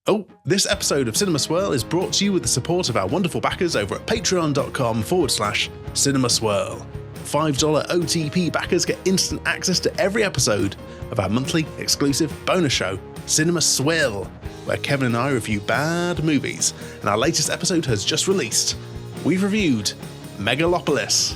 Oh, this episode of Cinema Swirl is brought to you with the support of our wonderful backers over at patreon.com/Cinema Swirl. $5 OTP backers get instant access to every episode of our monthly exclusive bonus show, Cinema Swirl, where Kevin and I review bad movies, and our latest episode has just released. We've reviewed Megalopolis.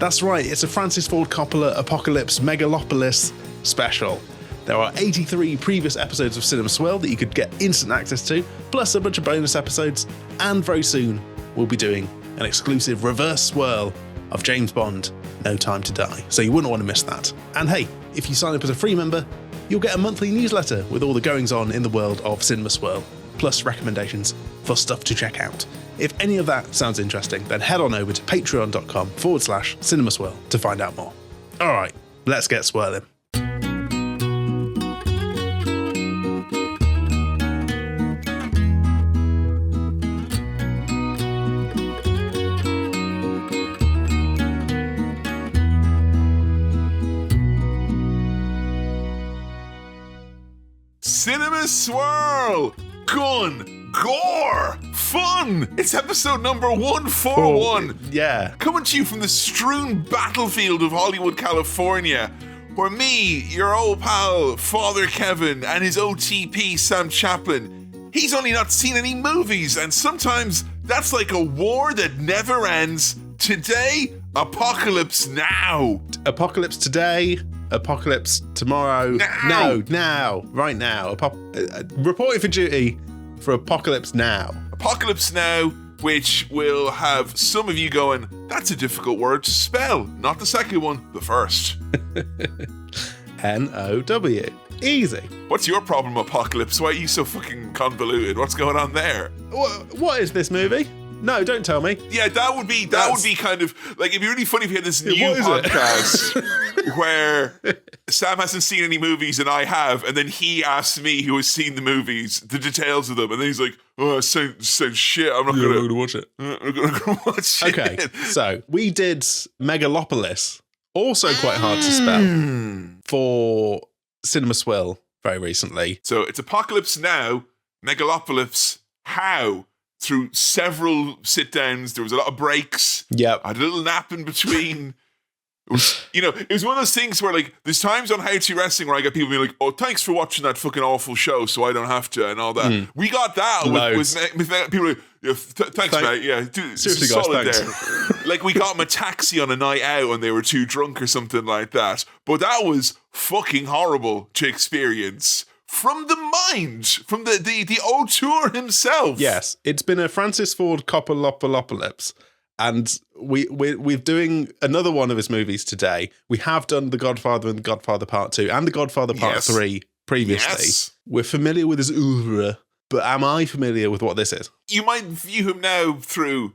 That's right, it's a Francis Ford Coppola Apocalypse Megalopolis special. There are 83 previous episodes of Cinema Swirl that you could get instant access to, plus a bunch of bonus episodes, and very soon we'll be doing an exclusive reverse swirl of James Bond, No Time to Die, so you wouldn't want to miss that. And hey, if you sign up as a free member, you'll get a monthly newsletter with all the goings on in the world of Cinema Swirl, plus recommendations for stuff to check out. If any of that sounds interesting, then head on over to patreon.com/Cinema Swirl to find out more. Alright, let's get swirling. Cinema Swirl! Gun! Gore! Fun! It's episode number 141. Yeah. Coming to you from the strewn battlefield of Hollywood, California, where me, your old pal, Father Kevin, and his OTP, Sam Chaplin, he's only not seen any movies, and sometimes that's like a war that never ends. Today, Apocalypse Now. Apocalypse today, Apocalypse tomorrow. Now. Right now. Reporting for duty for Apocalypse Now. Apocalypse Now, which will have some of you going, that's a difficult word to spell. Not the second one, the first. N-O-W. Easy. What's your problem, Apocalypse? Why are you so fucking convoluted? What's going on there? What is this movie? No, don't tell me. Yeah, that would be kind of like, it'd be really funny if we had this new podcast where Sam hasn't seen any movies and I have, and then he asks me, who has seen the movies, the details of them, and then he's like, "Oh, sounds shit. I'm not gonna watch it. I'm gonna watch it." Okay, so we did Megalopolis, also quite hard to spell, for Cinema Swirl very recently. So it's Apocalypse Now, Megalopolis How. Through several sit-downs, there was a lot of breaks. Yep. I had a little nap in between. It was one of those things where, like, there's times on How To Wrestling where I get people being like, "Oh, thanks for watching that fucking awful show, so I don't have to," and all that. We got that with people like, yeah, thanks, mate. Yeah, dude, seriously, solid guys, there. Like, we got them a taxi on a night out and they were too drunk or something like that. But that was fucking horrible to experience. From the mind, from the auteur himself. Yes, it's been a Francis Ford Coppola, and we're doing another one of his movies today. We have done The Godfather and The Godfather Part 2 and The Godfather Part 3 previously. Yes. We're familiar with his oeuvre, but am I familiar with what this is? You might view him now through,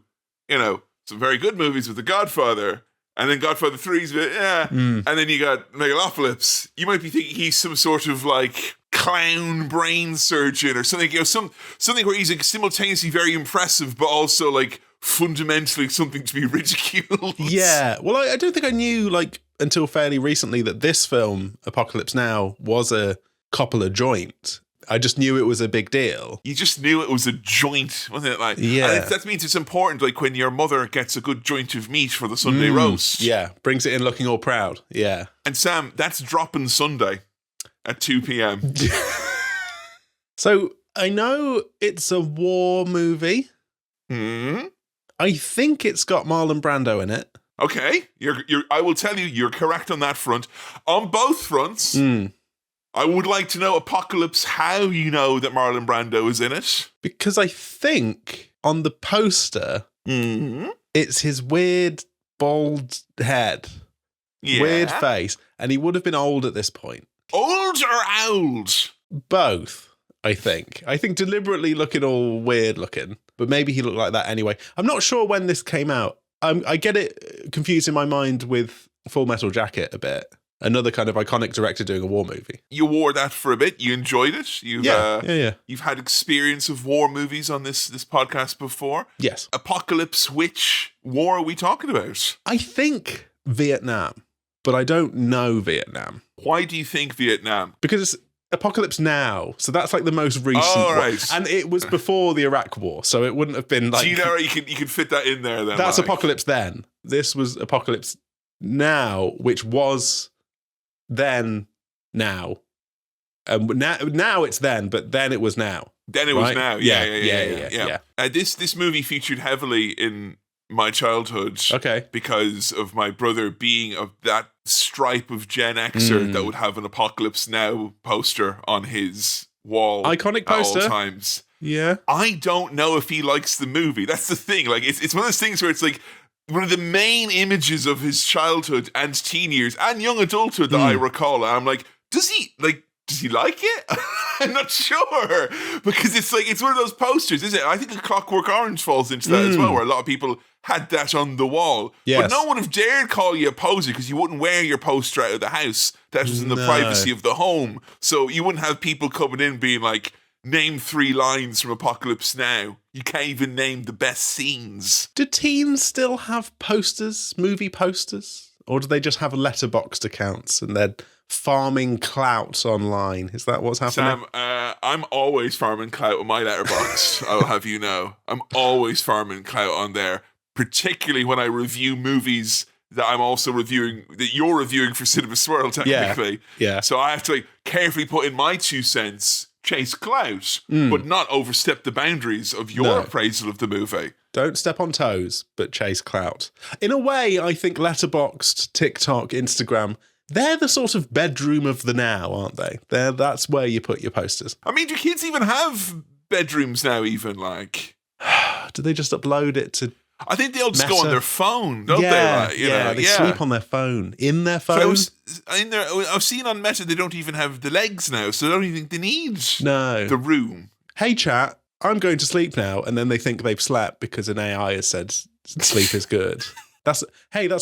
some very good movies with The Godfather, and then Godfather 3's a bit, and then you got Megalopolis. You might be thinking he's some sort of, like, clown brain surgeon or something, something where he's like simultaneously very impressive but also like fundamentally something to be ridiculed. Yeah, well, I don't think I knew like until fairly recently that this film, Apocalypse Now, was a Coppola joint. I just knew it was a big deal. You just knew it was a joint, wasn't it? Like, yeah, and that means it's important, like when your mother gets a good joint of meat for the Sunday roast. Yeah, brings it in looking all proud. Yeah. And Sam, that's dropping Sunday at 2 p.m. So I know it's a war movie. I think it's got Marlon Brando in it. Okay, I will tell you, you're correct on that front. On both fronts, I would like to know, Apocalypse, how you know that Marlon Brando is in it. Because I think on the poster, it's his weird bald head, weird face, and he would have been old at this point. Old or old? Both, I think. I think deliberately looking all weird looking, but maybe he looked like that anyway. I'm not sure when this came out. I get it confused in my mind with Full Metal Jacket a bit. Another kind of iconic director doing a war movie. You wore that for a bit. You enjoyed it. You've had experience of war movies on this podcast before. Yes. Apocalypse, which war are we talking about? I think Vietnam, but I don't know Vietnam. Why do you think Vietnam? Because Apocalypse Now. So that's like the most recent Oh, right. one. And it was before the Iraq War, so it wouldn't have been like... So you can fit that in there then. That's Apocalypse Then. This was Apocalypse Now, which was then now. Now it's then, but then it was now. Then it was now. Yeah. This movie featured heavily in my childhood. Okay. Because of my brother being of that stripe of Gen Xer that would have an Apocalypse Now poster on his wall. Iconic poster. At all times. Yeah. I don't know if he likes the movie. That's the thing. Like, it's one of those things where it's like one of the main images of his childhood and teen years and young adulthood that I recall. And I'm like, does he like it? I'm not sure, because it's one of those posters, is it? I think A Clockwork Orange falls into that as well, where a lot of people had that on the wall. Yes. But no one would have dared call you a poser because you wouldn't wear your poster out of the house. That was in the privacy of the home. So you wouldn't have people coming in being like, name 3 lines from Apocalypse Now. You can't even name the best scenes. Do teens still have posters, movie posters? Or do they just have letterboxd accounts and they're farming clout online? Is that what's happening? Sam, I'm always farming clout on my letterbox. I will have you know. I'm always farming clout on there, particularly when I review movies that I'm also reviewing, that you're reviewing for Cinema Swirl, technically. Yeah. So I have to carefully put in my 2 cents, chase clout, but not overstep the boundaries of your appraisal of the movie. Don't step on toes, but chase clout. In a way, I think Letterboxd, TikTok, Instagram, they're the sort of bedroom of the now, aren't they? That's where you put your posters. I mean, do kids even have bedrooms now, even, like? Do they just upload it to I think they all just Meta? go on their phone, don't they? Like, they sleep on their phone. In their phone? I've seen on Meta they don't even have the legs now, so I don't even think they need the room. Hey, chat, I'm going to sleep now, and then they think they've slept because an AI has said sleep is good. That's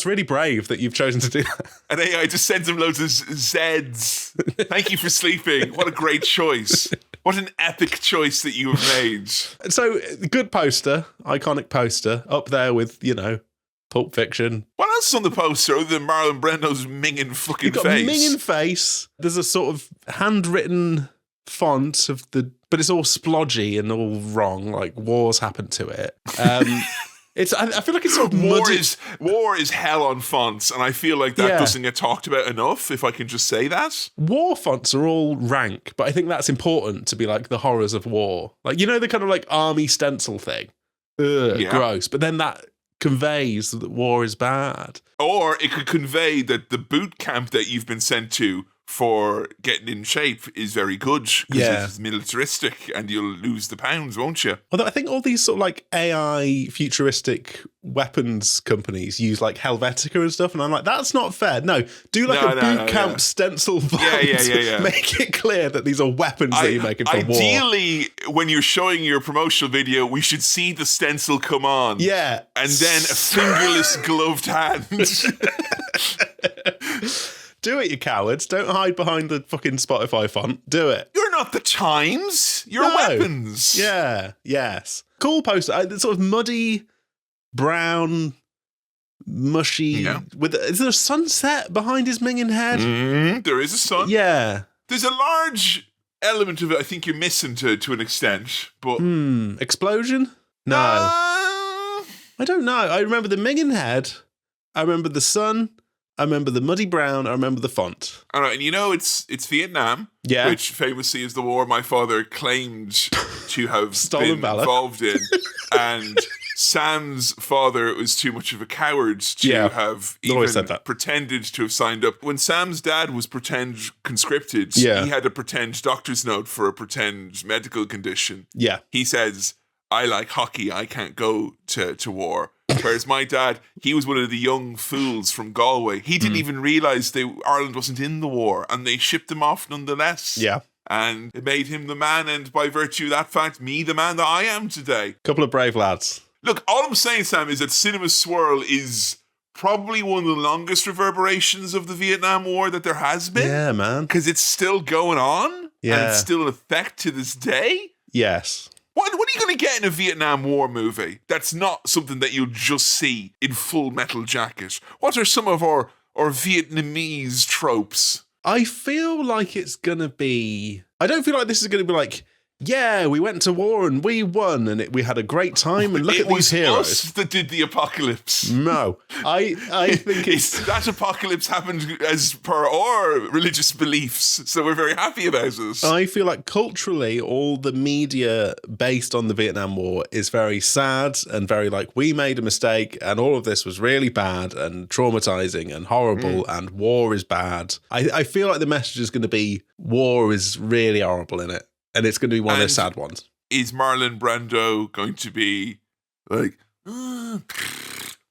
really brave that you've chosen to do that. An AI just sends them loads of Zs. Thank you for sleeping. What a great choice. What an epic choice that you have made. So, good poster, iconic poster, up there with, Pulp Fiction. What else is on the poster other than Marlon Brando's minging fucking You've got face? Minging face. There's a sort of handwritten font but it's all splodgy and all wrong, like wars happened to it. I feel like it's sort of war is hell on fonts, and I feel like that doesn't get talked about enough, if I can just say that. War fonts are all rank, but I think that's important to be like the horrors of war. Like, the kind of like army stencil thing. Gross. But then that conveys that war is bad. Or it could convey that the boot camp that you've been sent to for getting in shape is very good because it's militaristic and you'll lose the pounds, won't you? Although I think all these sort of like AI futuristic weapons companies use like Helvetica and stuff, and I'm like, that's not fair. No, do like a boot camp stencil font. Yeah. Make it clear that these are weapons that you're making for war. Ideally, when you're showing your promotional video, we should see the stencil come on. Yeah. And then a fingerless gloved hand. Do it, you cowards. Don't hide behind the fucking Spotify font. Do it. You're not the Times. You're weapons. Yeah. Yes. Cool poster. It's sort of muddy, brown, mushy. Yeah. Is there a sunset behind his minging head? There is a sun. Yeah. There's a large element of it I think you're missing to an extent. But explosion? No. I don't know. I remember the minging head. I remember the sun. I remember the muddy brown. I remember the font. All right, and it's Vietnam, which famously is the war my father claimed to have been involved in. And Sam's father was too much of a coward to have even pretended to have signed up. When Sam's dad was pretend conscripted, he had a pretend doctor's note for a pretend medical condition. Yeah. He says, I like hockey, I can't go to war. Whereas my dad, he was one of the young fools from Galway. He didn't even realise Ireland wasn't in the war, and they shipped him off nonetheless. Yeah. And it made him the man, and by virtue of that fact, me the man that I am today. Couple of brave lads. Look, all I'm saying, Sam, is that Cinema Swirl is probably one of the longest reverberations of the Vietnam War that there has been. Yeah, man. Because it's still going on, and it's still in effect to this day. Yes. What are you going to get in a Vietnam War movie that's not something that you'll just see in Full Metal Jacket? What are some of our Vietnamese tropes? I feel like it's going to be... I don't feel like this is going to be like, yeah, we went to war and we won and we had a great time and look at these heroes. It was us that did the apocalypse. No, I think it's... That apocalypse happened as per our religious beliefs, so we're very happy about it. I feel like culturally, all the media based on the Vietnam War is very sad and very like, we made a mistake and all of this was really bad and traumatizing and horrible and war is bad. I feel like the message is going to be war is really horrible in it. And it's going to be one of those sad ones. Is Marlon Brando going to be like, come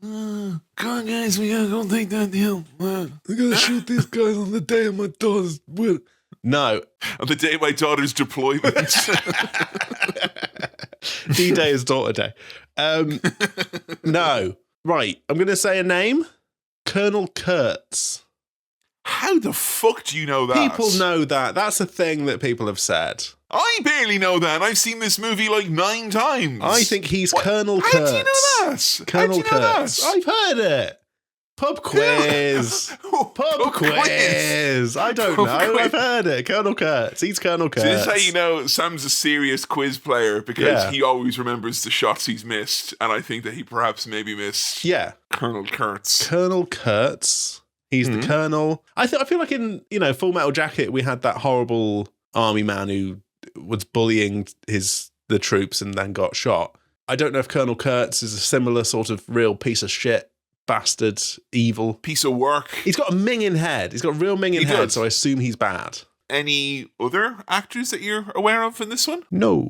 on, guys, we gotta go take that deal. We gotta shoot these guys on the day of my daughter's wedding. No. On the day of my daughter's deployment. D-Day is daughter day. No. Right, I'm going to say a name. Colonel Kurtz. How the fuck do you know that? People know that. That's a thing that people have said. I barely know that, and I've seen this movie like 9 times. I think he's Colonel Kurtz. How do you know that? Colonel Kurtz. I've heard it. Pub quiz. Pub quiz. I don't know. I've heard it. Colonel Kurtz. He's Colonel Kurtz. So this is how you know Sam's a serious quiz player, because he always remembers the shots he's missed, and I think that he perhaps maybe missed Colonel Kurtz. Colonel Kurtz. He's the colonel. I feel like in, Full Metal Jacket, we had that horrible army man who was bullying the troops and then got shot. I don't know if Colonel Kurtz is a similar sort of real piece of shit, bastard, evil. Piece of work. He's got a minging head. He's got a real minging head, so I assume he's bad. Any other actors that you're aware of in this one? No.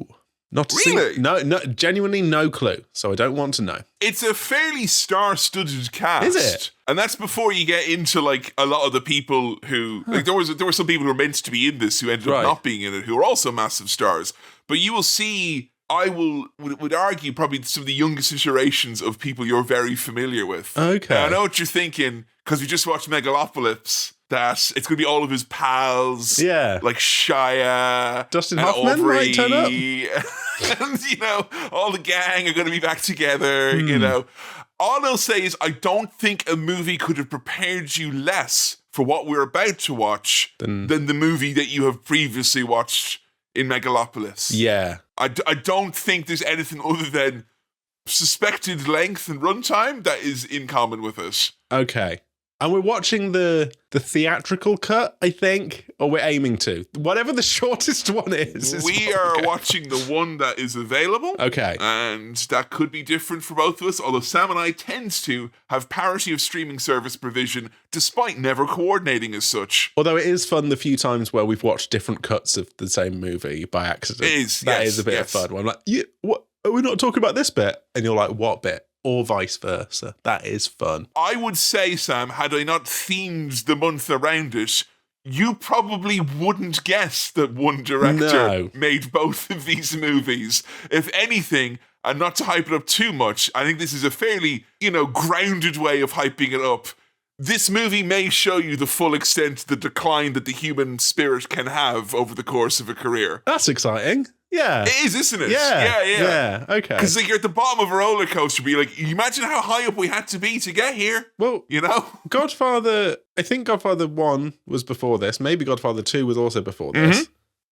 Not really? No, genuinely no clue. So I don't want to know. It's a fairly star-studded cast. Is it? And that's before you get into like a lot of the people who like there were some people who were meant to be in this who ended up not being in it, who are also massive stars. But you will see, I would argue probably some of the youngest iterations of people you're very familiar with. Okay. And I know what you're thinking, because we just watched Megalopolis, that it's going to be all of his pals. Yeah. Like Shia. Dustin Hoffman might turn up. And, all the gang are going to be back together, All I'll say is I don't think a movie could have prepared you less for what we're about to watch than the movie that you have previously watched in Megalopolis. Yeah. I don't think there's anything other than suspected length and runtime that is in common with it. Okay. And we're watching the theatrical cut, I think, or we're aiming to. Whatever the shortest one is we are watching the one that is available. Okay. And that could be different for both of us, although Sam and I tend to have parity of streaming service provision, despite never coordinating as such. Although it is fun the few times where we've watched different cuts of the same movie by accident. It is, That is a bit of fun. Where I'm like, what? Are we not talking about this bit? And you're like, what bit? Or vice versa. That is fun. I would say, Sam, had I not themed the month around it, you probably wouldn't guess that one director made both of these movies. If anything, and not to hype it up too much, I think this is a fairly, grounded way of hyping it up. This movie may show you the full extent, the decline that the human spirit can have over the course of a career. That's exciting. Yeah. It is, isn't it? Yeah. Okay. Because you're at the bottom of a roller coaster, but you're like, imagine how high up we had to be to get here. Well, Godfather, I think Godfather 1 was before this. Maybe Godfather 2 was also before this.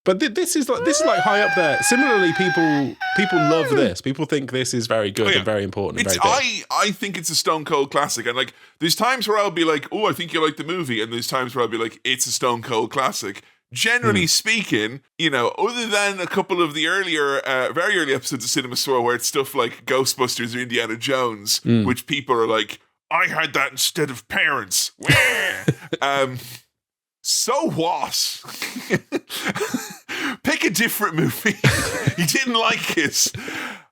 But this is like high up there. Similarly, people love this. People think this is very good and very important. And very big. I think it's a stone cold classic. And like, there's times where I'll be like, oh, I think you like the movie. And there's times where I'll be like, it's a stone cold classic. Generally speaking, other than a couple of the earlier, very early episodes of Cinema Swirl where it's stuff like Ghostbusters or Indiana Jones, which people are like, I had that instead of Parents. So what? Pick a different movie. You didn't like it.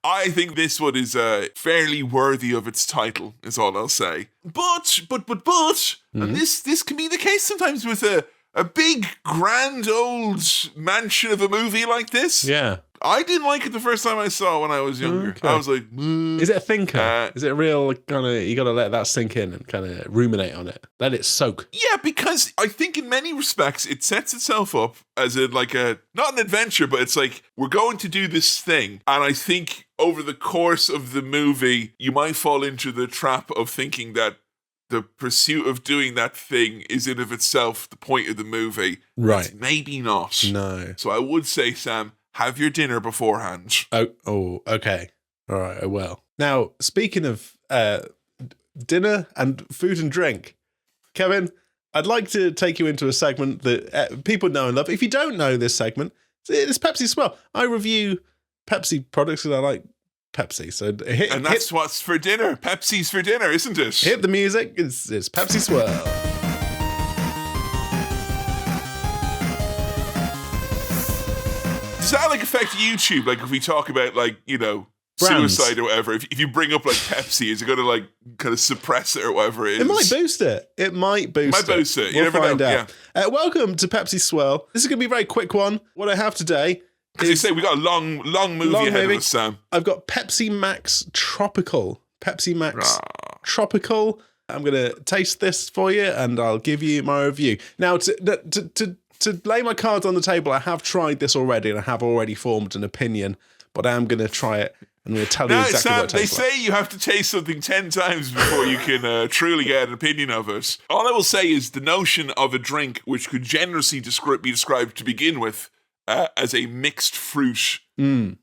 I think this one is fairly worthy of its title, is all I'll say. But, and this can be the case sometimes with a big, grand old mansion of a movie like this. Yeah. I didn't like it the first time I saw it when I was younger. Okay. I was like, Is it a thinker? Is it a real kind of, you got to let that sink in and kind of ruminate on it? Let it soak. Yeah, because I think in many respects it sets itself up as not an adventure, but it's like, we're going to do this thing. And I think over the course of the movie, you might fall into the trap of thinking that the pursuit of doing that thing is in of itself the point of the movie. Right. It's maybe not. No. So I would say, Sam, have your dinner beforehand. Oh, okay. All right, I will. Now, speaking of dinner and food and drink, Kevin, I'd like to take you into a segment that people know and love. If you don't know this segment, it's Pepsi Swirl. I review Pepsi products because I like Pepsi. So and that's what's for dinner. Pepsi's for dinner, isn't it? Hit the music. It's Pepsi Swirl. Does that like affect YouTube? Like if we talk about like, Brands. suicide or whatever, if you bring up like Pepsi, is it going to like kind of suppress it or whatever it is? It might boost it. You We'll never find know. out. Yeah. Welcome to Pepsi Swirl. This is going to be a very quick one. What I have today Because you say we got a long movie ahead of us, Sam. I've got Pepsi Max Tropical. Pepsi Max Tropical. I'm going to taste this for you and I'll give you my review. Now, to lay my cards on the table, I have tried this already and I have already formed an opinion, but I am going to try it. I'm going to tell you exactly Sam, what it tastes they say you have to taste something 10 times before you can truly get an opinion of it. All I will say is the notion of a drink which could generously be described to begin with as a mixed fruit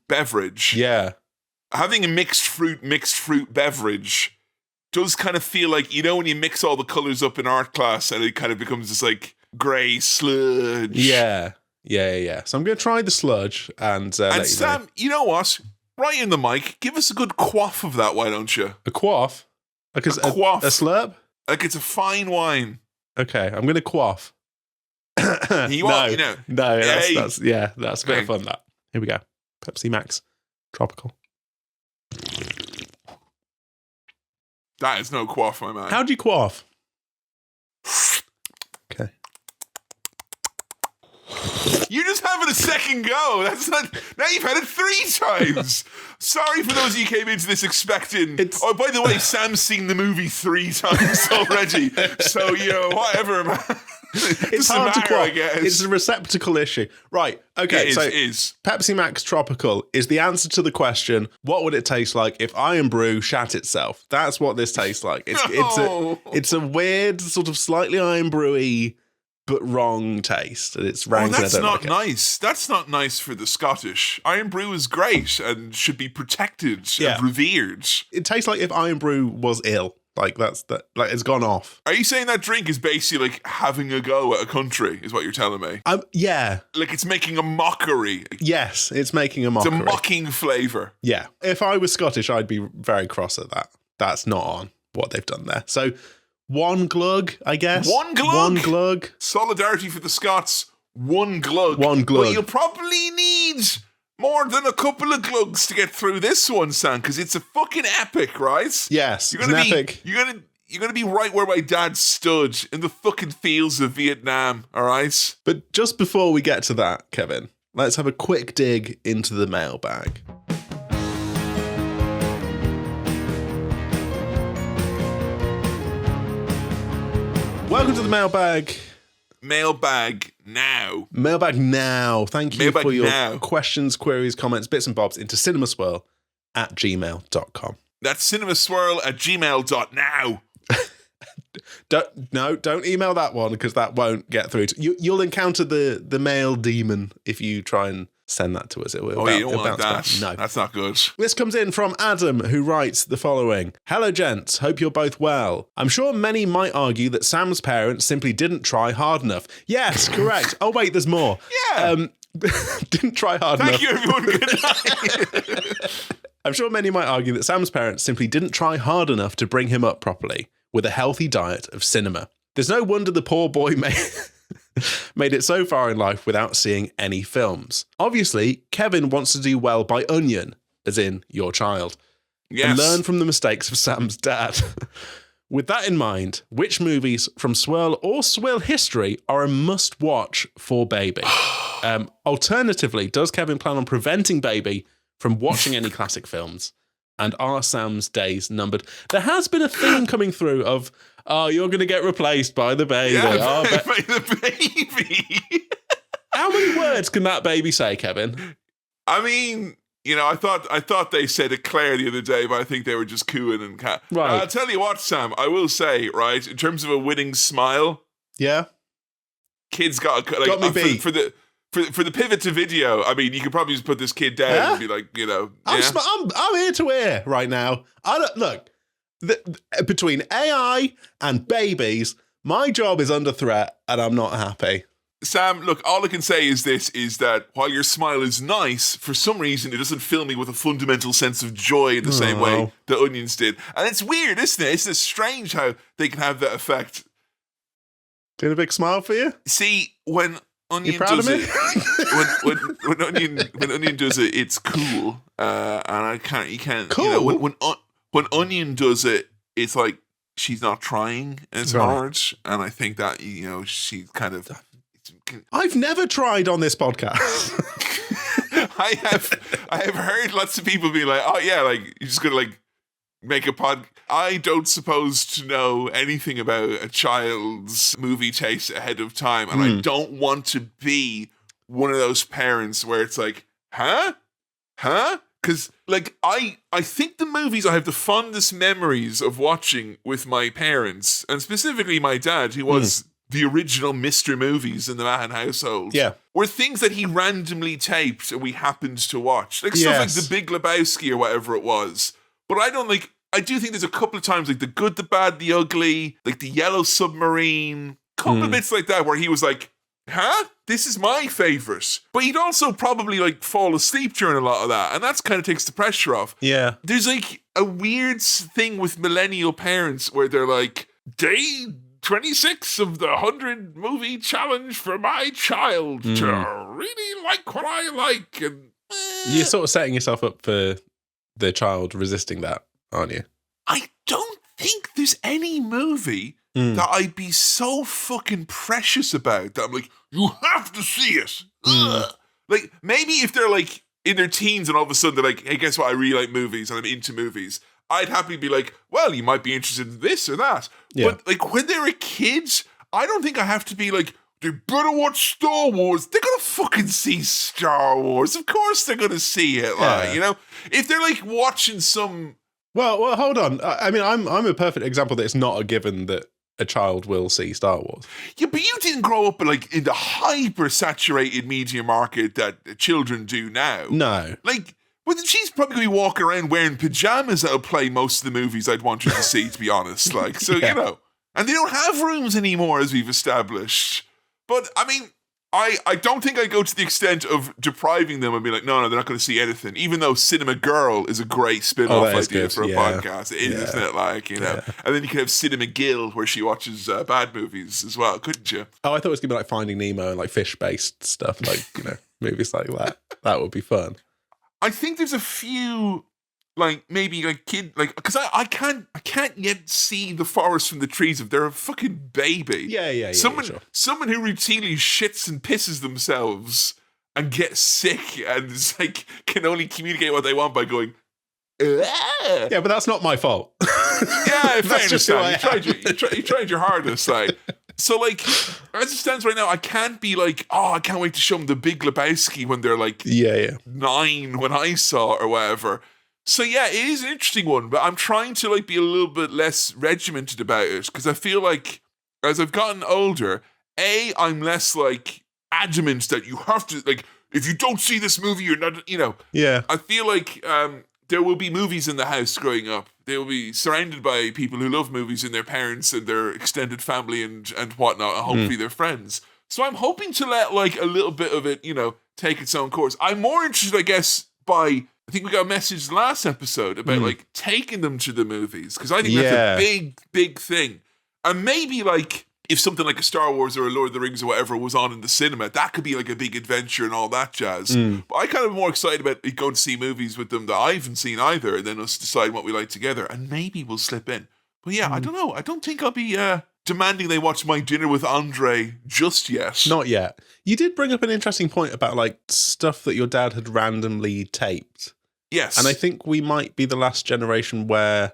beverage. Yeah. Having a mixed fruit beverage does kind of feel like, when you mix all the colours up in art class and it kind of becomes this like grey sludge. Yeah. So I'm going to try the sludge and Sam, you know what? Right in the mic, give us a good quaff of that, why don't you? A quaff? Like a quaff. A slurp? Like it's a fine wine. Okay, I'm going to quaff. No, that's a bit of fun, that. Here we go. Pepsi Max Tropical. That is no quaff, my man. How do you quaff? Okay. You're just having a second go. That's not. Now you've had it 3 times. Sorry for those of you who came into this expecting. By the way, Sam's seen the movie 3 times already. So whatever, man. It's hard to quaff. I guess. It's a receptacle issue. Right. Okay. It is. Pepsi Max Tropical is the answer to the question, what would it taste like if Iron Brew shat itself? That's what this tastes like. It's a weird, sort of slightly Iron Brewy, but wrong taste. And it's rank. That's not nice. That's not nice for the Scottish. Iron Brew is great and should be protected and revered. It tastes like if Iron Brew was ill. Like it's gone off. Are you saying that drink is basically like having a go at a country, is what you're telling me? Yeah. Like it's making a mockery. Yes, it's making a mockery. It's a mocking flavour. Yeah. If I was Scottish, I'd be very cross at that. That's not on what they've done there. So 1 glug, I guess. 1 glug? 1 glug. Solidarity for the Scots. 1 glug. 1 glug. But you'll probably need more than a couple of glugs to get through this one, Sam, because it's a fucking epic, right? Yes, it's epic. You're gonna be right where my dad stood in the fucking fields of Vietnam, all right? But just before we get to that, Kevin, let's have a quick dig into the mailbag. Welcome to the mailbag. Mailbag now. Mailbag now. Thank you mailbag for your now. questions, queries, comments, bits and bobs into cinemaswirl@gmail.com. That's cinemaswirl@gmail.now. Don't email that one because that won't get through. You'll encounter the mail demon if you try and send that to us. You don't want that. No. That's not good. This comes in from Adam, who writes the following. Hello, gents. Hope you're both well. I'm sure many might argue that Sam's parents simply didn't try hard enough. Yes, correct. Oh, wait, there's more. Yeah. Didn't try hard enough. Thank you, everyone. Good night. I'm sure many might argue that Sam's parents simply didn't try hard enough to bring him up properly with a healthy diet of cinema. There's no wonder the poor boy made it so far in life without seeing any films. Obviously, Kevin wants to do well by Onion, as in your child, and learn from the mistakes of Sam's dad. With that in mind, which movies from Swirl or Swirl history are a must-watch for Baby? Alternatively, does Kevin plan on preventing Baby from watching any classic films? And are Sam's days numbered? There has been a theme coming through of, you're going to get replaced by the baby. Yeah, by the baby. How many words can that baby say, Kevin? I mean, You know, I thought they said Eclair the other day, but I think they were just cooing and cat. Right. I'll tell you what, Sam. I will say, right, in terms of a winning smile, Yeah. kids got me beat. for the pivot to video. I mean, you could probably just put this kid down and be like, you know, I'm ear to ear right now. I don't look between AI and babies. My job is under threat, and I'm not happy. Sam, look, all I can say is this, is that while your smile is nice, for some reason it doesn't fill me with a fundamental sense of joy in the same way the Onions did. And it's weird, isn't it? It's strange how they can have that effect. Did a big smile for you? See, when Onion you proud does of me? it, when Onion does it, it's cool. And you can't, cool. You know, when Onion does it, it's like she's not trying as hard. And I think that, you know, she kind of... I've never tried on this podcast. I have heard lots of people be like, oh yeah, like you're just gonna like make a pod. I don't suppose to know anything about a child's movie taste ahead of time, and I don't want to be one of those parents where it's like, huh? Because like I think the movies I have the fondest memories of watching with my parents, and specifically my dad, who was the original Mr. Movies in the Mahon household, were things that he randomly taped and we happened to watch. Like stuff like The Big Lebowski or whatever it was. But I do think there's a couple of times like The Good, the Bad, the Ugly, like The Yellow Submarine, couple of bits like that where he was like, huh? This is my favorite. But he'd also probably like fall asleep during a lot of that. And that's kind of takes the pressure off. Yeah. There's like a weird thing with millennial parents where they're like, day 26 of the 100 movie challenge for my child to really like what I like. And you're sort of setting yourself up for the child resisting that, aren't you? I don't think there's any movie that I'd be so fucking precious about that I'm like, you have to see it. Like, maybe if they're like in their teens and all of a sudden they're like, hey, guess what? I really like movies and I'm into movies. I'd happily be like, well, you might be interested in this or that. Yeah. But like when they're a kid, I don't think I have to be like, they better watch Star Wars. They're going to fucking see Star Wars. Of course they're going to see it. Like, you know, if they're like watching some... Well, hold on. I mean, I'm a perfect example that it's not a given that a child will see Star Wars. Yeah, but you didn't grow up like in the hyper-saturated media market that children do now. No. Like... Well, she's probably going to be walking around wearing pajamas that'll play most of the movies I'd want her to see, to be honest. Like, so, you know. And they don't have rooms anymore, as we've established. But, I mean, I don't think I go to the extent of depriving them and be like, no, they're not going to see anything. Even though Cinema Girl is a great spin-off idea for a podcast. It is, isn't it? Like, you know. Yeah. And then you could have Cinema Gill, where she watches bad movies as well, couldn't you? Oh, I thought it was going to be like Finding Nemo and like fish-based stuff, like, you know, movies like that. That would be fun. I think there's a few, like, maybe, like, kid, like, because I can't yet see the forest from the trees if they're a fucking baby. Yeah. Someone who routinely shits and pisses themselves and gets sick and is, like, can only communicate what they want by going, ah. Yeah, but that's not my fault. Yeah, fair enough. You tried your hardest, like. So, like, as it stands right now, I can't be like, oh, I can't wait to show them The Big Lebowski when they're like 9 when I saw it or whatever. So, yeah, it is an interesting one, but I'm trying to, like, be a little bit less regimented about it because I feel like as I've gotten older, I'm less, like, adamant that you have to, like, if you don't see this movie, you're not, you know. Yeah. I feel like there will be movies in the house growing up. They will be surrounded by people who love movies and their parents and their extended family and whatnot, and hopefully their friends. So I'm hoping to let like a little bit of it, you know, take its own course. I'm more interested, I guess, I think we got a message last episode about like taking them to the movies because I think that's a big thing. And maybe like if something like a Star Wars or a Lord of the Rings or whatever was on in the cinema, that could be like a big adventure and all that jazz. But I kind of more excited about going to see movies with them that I haven't seen either, and then us decide what we like together, and maybe we'll slip in. But yeah, I don't know. I don't think I'll be demanding they watch My Dinner with Andre just yet. Not yet. You did bring up an interesting point about like stuff that your dad had randomly taped. Yes. And I think we might be the last generation where...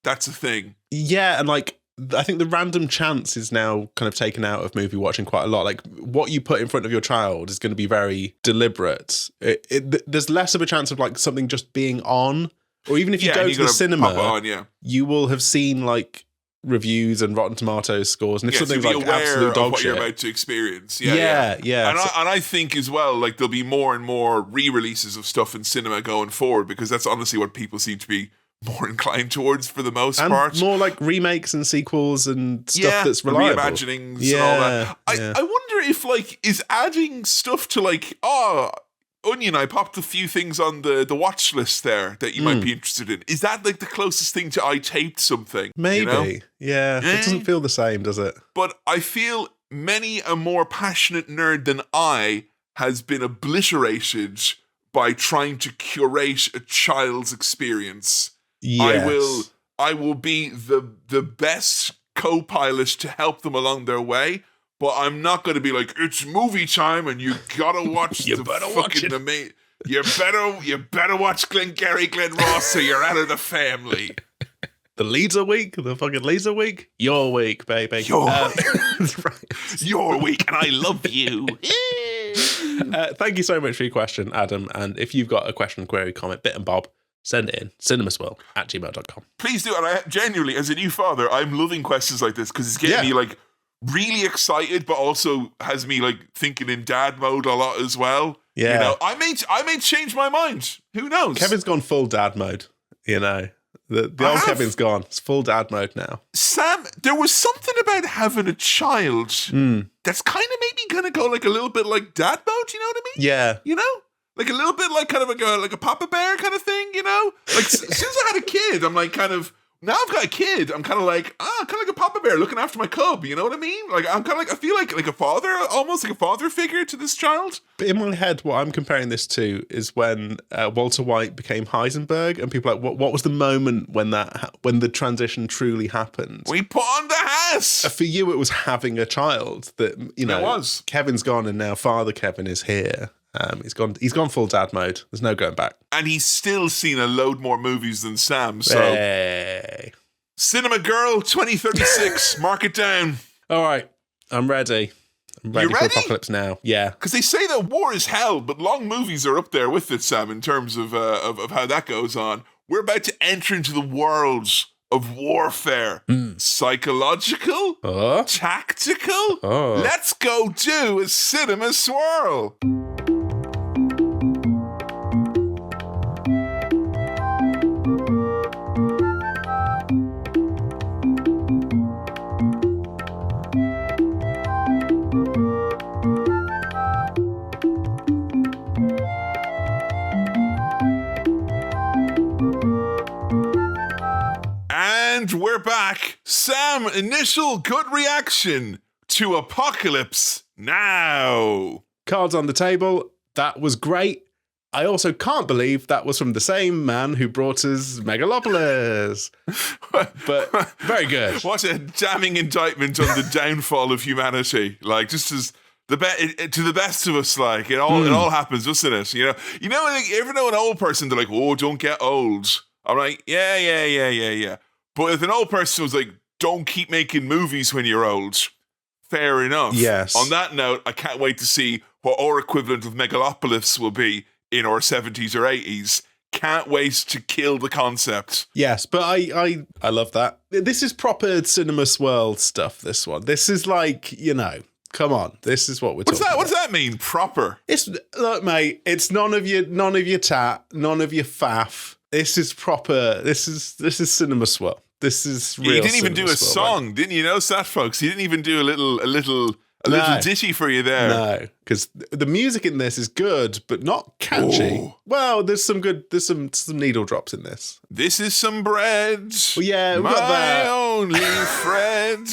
That's a thing. Yeah, and like... I think the random chance is now kind of taken out of movie watching quite a lot. Like, what you put in front of your child is going to be very deliberate. There's less of a chance of like something just being on, or even if you go to the cinema, you will have seen like reviews and Rotten Tomatoes scores, and if something's like absolute dog what shit, you're about to experience. Yeah. And I think as well, like there'll be more and more re-releases of stuff in cinema going forward, because that's honestly what people seem to be more inclined towards for the most part. More like remakes and sequels and stuff that's reliable. Reimaginings and all that. I wonder if like is adding stuff to like Onion, I popped a few things on the watch list there that you might be interested in. Is that like the closest thing to I taped something? Maybe. You know? Yeah. It doesn't feel the same, does it? But I feel many a more passionate nerd than I has been obliterated by trying to curate a child's experience. Yes. I will be the best co-pilot to help them along their way. But I'm not going to be like, it's movie time and you gotta watch you better watch Glengarry Glen Ross or you're out of the family. The leads a week, the fucking leads a week. Your week, baby. Your week, and I love you. Thank you so much for your question, Adam. And if you've got a question, query, comment, bit and bob, send it in, cinemaswirl@gmail.com. Please do. And I genuinely, as a new father, I'm loving questions like this because it's getting me like really excited, but also has me like thinking in dad mode a lot as well. Yeah. You know, I may change my mind. Who knows? Kevin's gone full dad mode, you know. The old Kevin's gone. It's full dad mode now. Sam, there was something about having a child that's kind of maybe gonna go like a little bit like dad mode, you know what I mean? Yeah. You know? Like a little bit like kind of like a Papa Bear kind of thing, you know? Like as soon as I had a kid, I'm like kind of, now I've got a kid, I'm kind of like, kind of like a Papa Bear looking after my cub, you know what I mean? Like, I'm kind of like, I feel like a father, almost like a father figure to this child. But in my head, what I'm comparing this to is when Walter White became Heisenberg, and people are like, what was the moment when the transition truly happened? We put on the house! For you, it was having a child that, you know, it was. Kevin's gone and now Father Kevin is here. He's gone full dad mode. There's no going back. And he's still seen a load more movies than Sam, so... Hey. Cinema Girl 2036, mark it down. All right, I'm ready. I'm ready for Apocalypse Now. Yeah. Because they say that war is hell, but long movies are up there with it, Sam, in terms of how that goes on. We're about to enter into the world of warfare. Psychological? Tactical? Let's go do a Cinema Swirl. And we're back. Sam, initial gut reaction to Apocalypse Now. Cards on the table. That was great. I also can't believe that was from the same man who brought us Megalopolis. But very good. What a damning indictment on the downfall of humanity. Like, just as to the best of us, like, it all happens, doesn't it? You know, like, you ever know an old person, they're like, oh, don't get old. I'm like, yeah. But if an old person was like, don't keep making movies when you're old, fair enough. Yes. On that note, I can't wait to see what our equivalent of Megalopolis will be in our 70s or 80s. Can't wait to kill the concept. Yes, but I love that. This is proper Cinema Swirl stuff, this one. This is like, you know, come on. This is what we're talking about. What does that mean, proper? Look, mate, it's none of your tat, none of your faff. This is proper. This is Cinema Swirl. This is real. You didn't even do a Swirl, song, right? didn't you know that, folks? He didn't even do a little ditty for you there. No, because the music in this is good, but not catchy. Ooh. Well, there's some needle drops in this. This is some bread. Well, yeah, we my got that. only friend.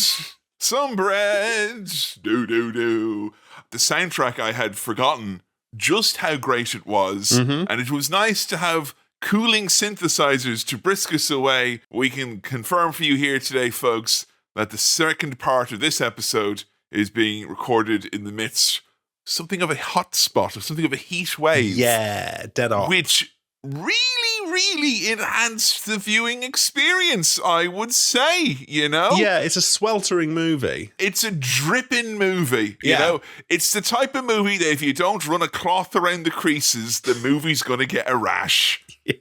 Some bread. Do. The soundtrack, I had forgotten just how great it was, and it was nice to have cooling synthesizers to brisk us away. We can confirm for you here today, folks, that the second part of this episode is being recorded in the midst something of a hot spot, or something of a heat wave. Yeah, dead on. Which really really enhanced the viewing experience, I would say, you know? Yeah, it's a sweltering movie. It's a dripping movie, you Yeah. know? It's the type of movie that if you don't run a cloth around the creases, the movie's going to get a rash. Yeah.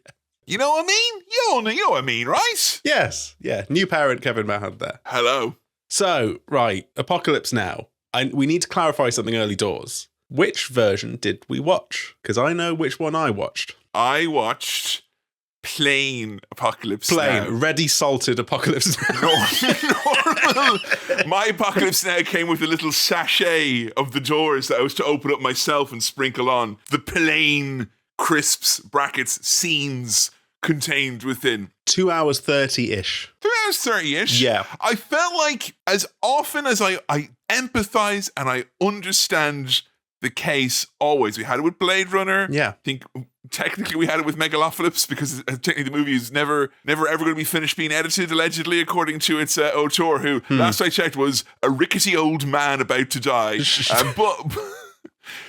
You know what I mean? You know what I mean, right? Yes, yeah. New parent Kevin Mahon there. Hello. So, right, Apocalypse Now. We need to clarify something early doors. Which version did we watch? Because I know which one I watched. I watched plain Apocalypse Now. Ready salted Apocalypse Now. Normal. My Apocalypse Now came with a little sachet of the doors that I was to open up myself and sprinkle on the plain crisps, brackets, scenes contained within. 2 hours 30-ish. 2 hours 30-ish. Yeah. I felt like as often as I empathize and I understand the case always. We had it with Blade Runner. Yeah. I think technically we had it with Megalopolis because technically the movie is never ever going to be finished being edited, allegedly, according to its auteur, who last I checked was a rickety old man about to die. But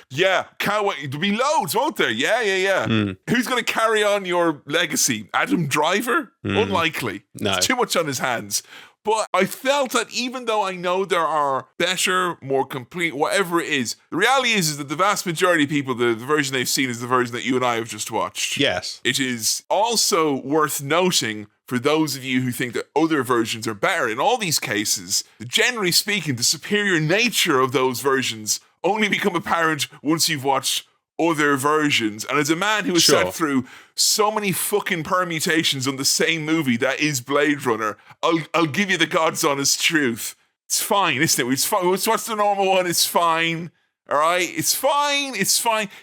yeah, can't wait. There'll be loads, won't there? Yeah. Who's going to carry on your legacy? Adam Driver? Unlikely. No. It's too much on his hands. But I felt that even though I know there are better, more complete, whatever it is, the reality is that the vast majority of people, the version they've seen is the version that you and I have just watched. Yes. It is also worth noting for those of you who think that other versions are better. In all these cases, generally speaking, the superior nature of those versions only become apparent once you've watched other versions. And as a man who has sat through so many fucking permutations on the same movie that is Blade Runner, I'll give you the God's honest truth. It's fine, isn't it? It's fine. Let's watch the normal one. It's fine. All right? It's fine.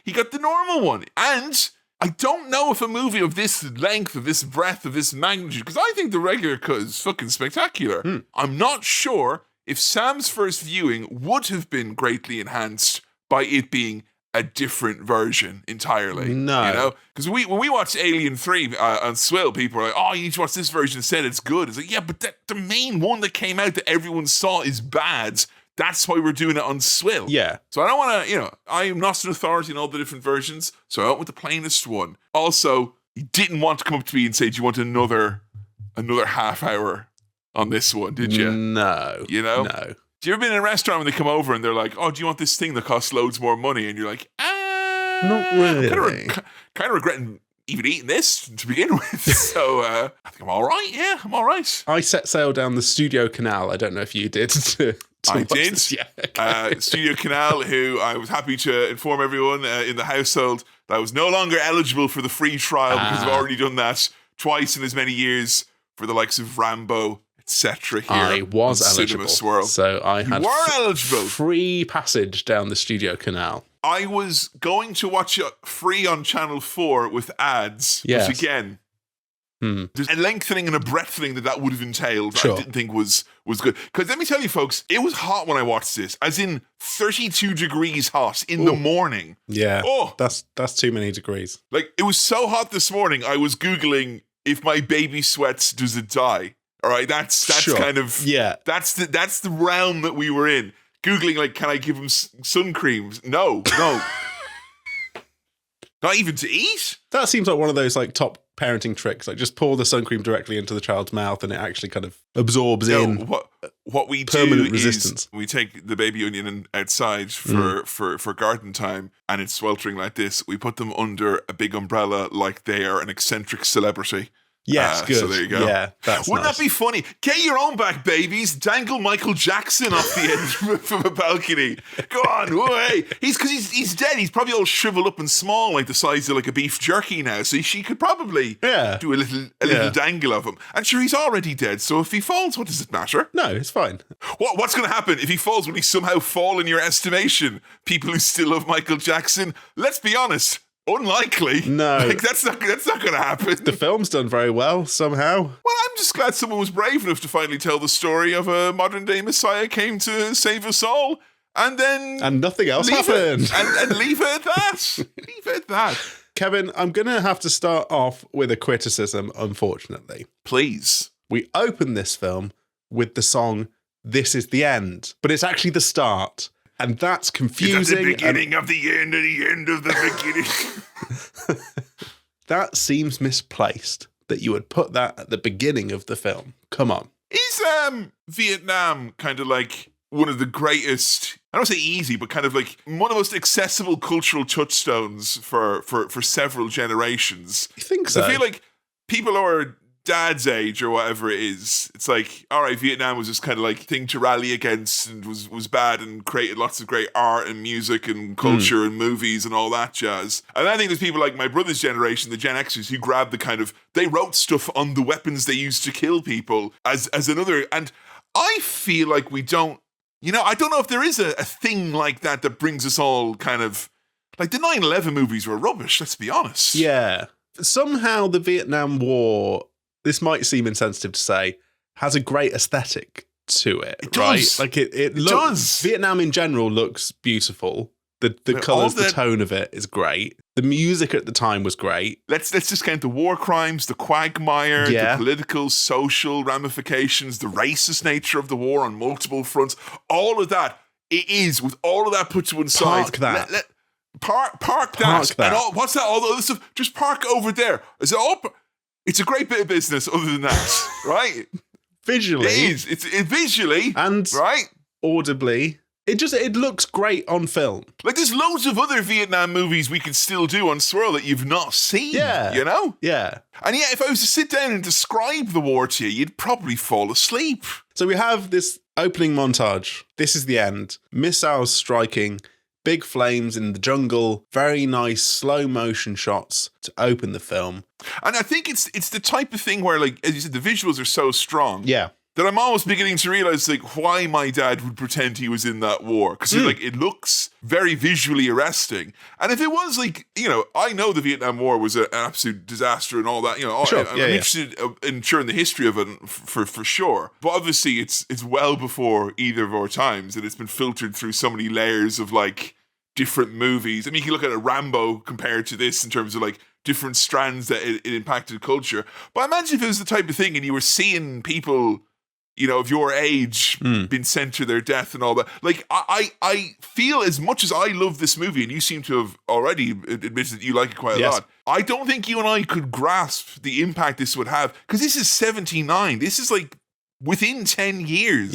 He got the normal one. And I don't know if a movie of this length, of this breadth, of this magnitude, because I think the regular cut is fucking spectacular. I'm not sure if Sam's first viewing would have been greatly enhanced by it being a different version entirely. No. You know? Because when we watched Alien 3 on Swirl, people are like, oh, you need to watch this version instead, it's good. It's like, yeah, but the main one that came out that everyone saw is bad. That's why we're doing it on Swirl. Yeah. So I don't want to, I am not an authority in all the different versions, so I went with the plainest one. Also, you didn't want to come up to me and say, do you want another half hour on this one, did you? No. You know? No. Have you ever been in a restaurant when they come over and they're like, oh, do you want this thing that costs loads more money? And you're like, not really. Kind of regretting even eating this to begin with. So I think I'm all right. Yeah, I'm all right. I set sail down the Studio Canal. I don't know if you did. I did. This. Yeah. Okay. Studio Canal, who I was happy to inform everyone in the household that I was no longer eligible for the free trial because I've already done that twice in as many years for the likes of Rambo, etc. Here I was on eligible, Cinema Swirl. so I had eligible. Free passage down the Studio Canal. I was going to watch it free on Channel 4 with ads, Yes. which again, there's a lengthening and a breadthening that would have entailed. Sure. I didn't think was good. Because let me tell you, folks, it was hot when I watched this, as in 32 degrees hot in the morning. Yeah, Oh, that's too many degrees. like it was so hot this morning. I was Googling if my baby sweats, does it die? All right, that's Sure. kind of That's the realm that we were in. Googling like, can I give him sun creams? No. Not even to eat. That seems like one of those like top parenting tricks. Like just pour the sun cream directly into the child's mouth, and it actually kind of absorbs in. What we permanent do resistance. is we take the baby onion outside for garden time, and it's sweltering like this. We put them under a big umbrella like they are an eccentric celebrity. Yes, good. So there you go. Yeah, that's Wouldn't nice. that be funny? Get your own back, babies. Dangle Michael Jackson off the end from a balcony. Go on, way. He's dead. He's probably all shriveled up and small, like the size of like a beef jerky now. So she could probably do a little dangle of him. And sure, he's already dead. So if he falls, what does it matter? No, it's fine. What's going to happen if he falls? Will he somehow fall in your estimation? People who still love Michael Jackson. Let's be honest. Unlikely. No. Like, that's not going to happen. The film's done very well somehow. Well, I'm just glad someone was brave enough to finally tell the story of a modern-day Messiah came to save us all, and then... And nothing else happened. And leave it at that. Leave it at that. Kevin, I'm going to have to start off with a criticism, unfortunately. Please. We open this film with the song This Is the End, but it's actually the start. And that's confusing. It's at the beginning of the end of the beginning. That seems misplaced that you would put that at the beginning of the film. Come on. Is Vietnam kind of like one of the greatest, I don't say easy, but kind of like one of the most accessible cultural touchstones for several generations? You think so? I feel like people who are dad's age or whatever it is, it's like, all right, Vietnam was this kind of like thing to rally against and was bad and created lots of great art and music and culture and movies and all that jazz. And I think there's people like my brother's generation, the Gen Xers, who grabbed the kind of, they wrote stuff on the weapons they used to kill people as another. And I feel like we don't, I don't know if there is a thing like that brings us all kind of, like the 9/11 movies were rubbish, let's be honest. Yeah. Somehow the Vietnam War, this might seem insensitive to say, has a great aesthetic to it, right? Does. Like it looks, does. Vietnam in general looks beautiful. The colours, the tone of it is great. The music at the time was great. Let's just count the war crimes, the quagmire, Yeah. the political, social ramifications, the racist nature of the war on multiple fronts. All of that, it is, with all of that put to one side. Park that. Park Park that. that. And what's that? All the other stuff. Just park over there. Is it all? It's a great bit of business. Other than that, right? Visually, It is. It's visually and right. audibly, it looks great on film. Like there's loads of other Vietnam movies we could still do on Swirl that you've not seen. Yeah. You know? Yeah. And yet, if I was to sit down and describe the war to you, you'd probably fall asleep. So we have this opening montage. This is the end. Missiles striking, big flames in the jungle, very nice slow motion shots to open the film. And I think it's the type of thing where, like, as you said, the visuals are so strong. Yeah. That I'm almost beginning to realize, like, why my dad would pretend he was in that war. Because, like, it looks very visually arresting. And if it was, like, I know the Vietnam War was an absolute disaster and all that. Sure. I'm interested in sharing the history of it for sure. But obviously, it's well before either of our times. And it's been filtered through so many layers of, like, different movies. I mean, you can look at a Rambo compared to this in terms of, like, different strands that it impacted culture. But imagine if it was the type of thing and you were seeing people, of your age being sent to their death and all that. Like, I feel, as much as I love this movie, and you seem to have already admitted that you like it quite a lot, I don't think you and I could grasp the impact this would have. Because this is 79. This is like within 10 years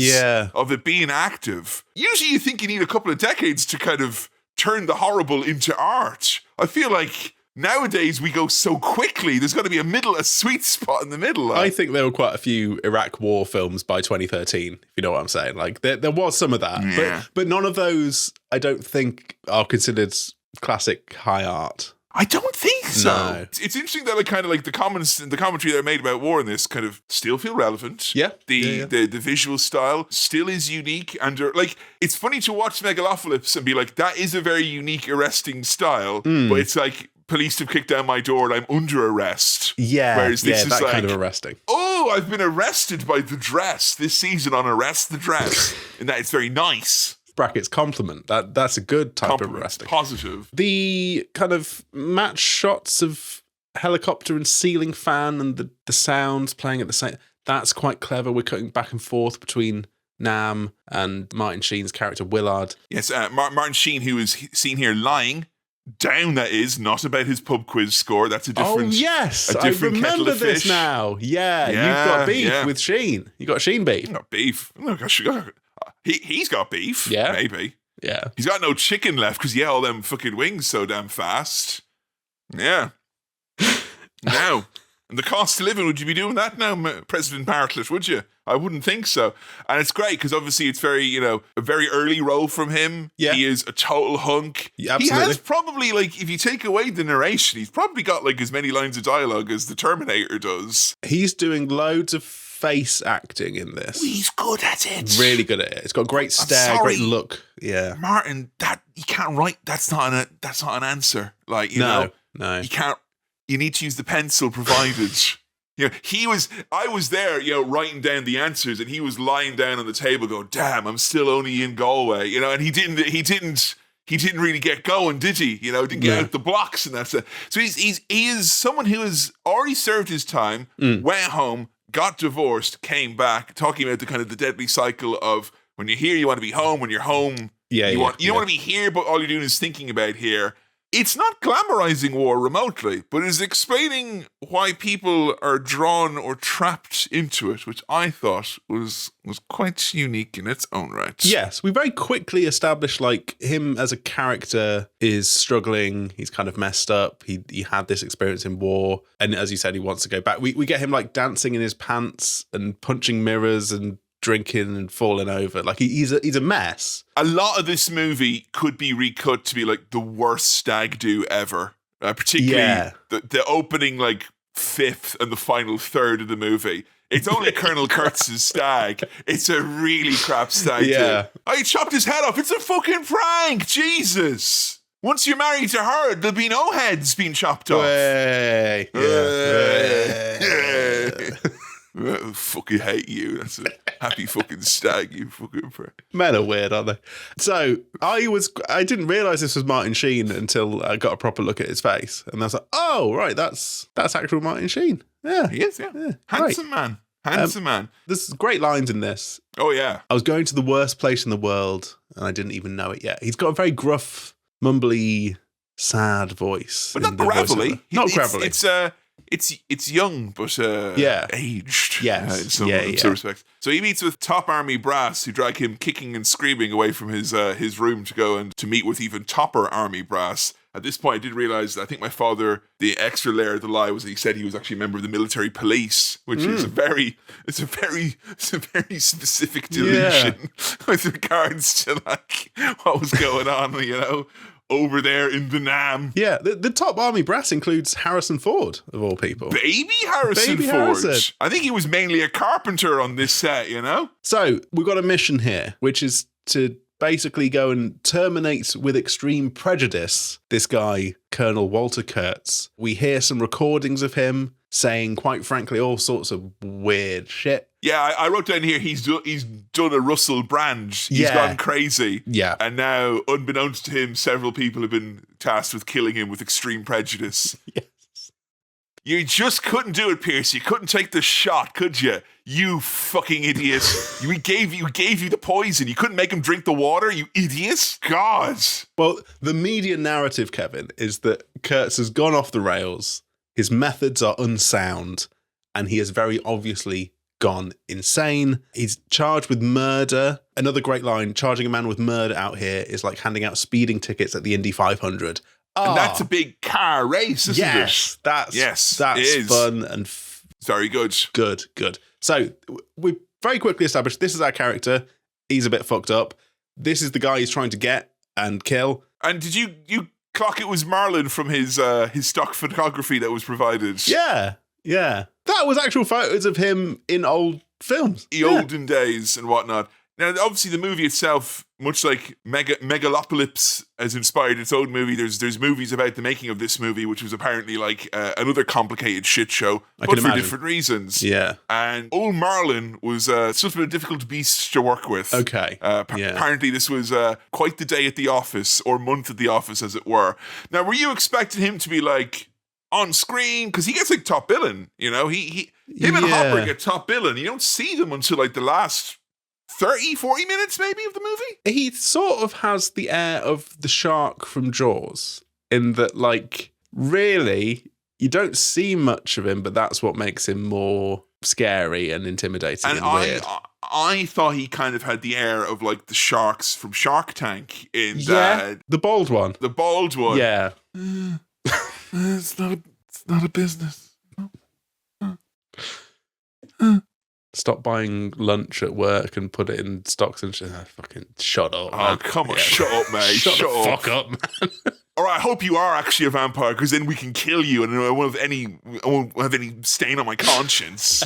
of it being active. Usually you think you need a couple of decades to kind of turn the horrible into art. I feel like nowadays we go so quickly. There's got to be a sweet spot in the middle. I think there were quite a few Iraq War films by 2013, if you know what I'm saying. Like there was some of that, but none of those I don't think are considered classic high art. I don't think so. No. It's interesting that kind of like the comments and the commentary that are made about war in this kind of still feel relevant. Yeah. The visual style still is unique, and like it's funny to watch Megalopolis and be like, that is a very unique, arresting style, but it's like, police have kicked down my door and I'm under arrest. Yeah. Whereas this is that like, kind of arresting. Oh, I've been arrested by The Dress this season on Arrest the Dress. And that it's very nice. Brackets compliment. That's a good type of arresting. Positive. The kind of match shots of helicopter and ceiling fan and the sounds playing at the same, that's quite clever. We're cutting back and forth between Nam and Martin Sheen's character Willard. Yes, Martin Sheen, who is seen here lying down, that is, not about his pub quiz score. That's a different. Oh yes, I remember this now. Yeah, you've got beef with Sheen. You got Sheen beef. Not beef. Oh gosh, he's got beef. Yeah, maybe. Yeah, he's got no chicken left because all them fucking wings so damn fast. Yeah. Now, and the cost of living, would you be doing that now, President Bartlett? Would you? I wouldn't think so. And it's great because obviously it's very, a very early role from him. Yeah. He is a total hunk. Yeah, absolutely. He has probably, like, if you take away the narration, he's probably got, like, as many lines of dialogue as the Terminator does. He's doing loads of face acting in this. He's good at it. Really good at it. It's got great stare, great look. Yeah. Martin, that you can't write. That's not an answer. Like, you know, you can't. You need to use the pencil provided. I was there, writing down the answers, and he was lying down on the table going, damn, I'm still only in Galway, and he didn't really get going, did he? Didn't get out the blocks, and that's it. So he is someone who has already served his time, went home, got divorced, came back, talking about the kind of the deadly cycle of when you're here, you want to be home. When you're home, you don't want to be here, but all you're doing is thinking about here. it's not glamorizing war remotely, but is explaining why people are drawn or trapped into it, which I thought was quite unique in its own right. Yes, we very quickly established like him as a character is struggling. He's kind of messed up. He had this experience in war, and as you said, he wants to go back. We get him like dancing in his pants and punching mirrors and drinking and falling over. Like he's a mess. A lot of this movie could be recut to be like the worst stag do ever. Particularly the opening like fifth and the final third of the movie. It's only Colonel Kurtz's stag. It's a really crap stag do. Oh, he chopped his head off. It's a fucking prank. Jesus. Once you're married to her, there'll be no heads being chopped off. Fucking hate you. That's a happy fucking stag, you fucking prick. Men are weird, aren't they? So I didn't realise this was Martin Sheen until I got a proper look at his face. And I was like, oh, right, that's actual Martin Sheen. Yeah. He is, yeah. Handsome man. Handsome man. There's great lines in this. Oh, yeah. I was going to the worst place in the world and I didn't even know it yet. He's got a very gruff, mumbly, sad voice. But not gravelly. Not gravelly. It's young, but aged. Yes. In some respects. So he meets with top army brass who drag him kicking and screaming away from his room to go and to meet with even topper army brass. At this point, I did realize, I think my father, the extra layer of the lie was that he said he was actually a member of the military police, which is a very specific delusion with regards to like what was going on, over there in the Nam. Yeah, the top army brass includes Harrison Ford, of all people. Baby Harrison Ford. I think he was mainly a carpenter on this set, So, we've got a mission here, which is to basically go and terminate with extreme prejudice this guy, Colonel Walter Kurtz. We hear some recordings of him saying, quite frankly, all sorts of weird shit. Yeah, I wrote down here, he's done a Russell Brand. He's gone crazy. Yeah. And now, unbeknownst to him, several people have been tasked with killing him with extreme prejudice. Yes. You just couldn't do it, Pierce. You couldn't take the shot, could you? You fucking idiot. We gave you the poison. You couldn't make him drink the water, you idiot. God. Well, the media narrative, Kevin, is that Kurtz has gone off the rails. His methods are unsound, and he has very obviously gone insane. He's charged with murder. Another great line, charging a man with murder out here is like handing out speeding tickets at the Indy 500. And that's a big car race, isn't it? That's fun and very good. Good. So we very quickly established this is our character. He's a bit fucked up. This is the guy he's trying to get and kill. And did you clock it was Marlon from his stock photography that was provided? Yeah. That was actual photos of him in old films. The olden days and whatnot. Now, obviously, the movie itself, much like Megalopolis has inspired its own movie, there's movies about the making of this movie, which was apparently like another complicated shit show, but for different reasons. Yeah. And old Marlon was such a difficult beast to work with. Okay. Apparently, this was quite the day at the office, or month at the office, as it were. Now, were you expecting him to be like on screen? Because he gets like top billing, him and Hopper get top billing. You don't see them until like the last 30, 40 minutes maybe of the movie? He sort of has the air of the shark from Jaws in that, like, really, you don't see much of him, but that's what makes him more scary and intimidating and weird. I thought he kind of had the air of, like, the sharks from Shark Tank in the bald one. The bald one. Yeah. It's not a business. Stop buying lunch at work and put it in stocks and shit. Fucking shut up, man. Oh, come on. Shut up, mate. Shut the fuck up, man. All right, I hope you are actually a vampire, because then we can kill you and I won't have any stain on my conscience.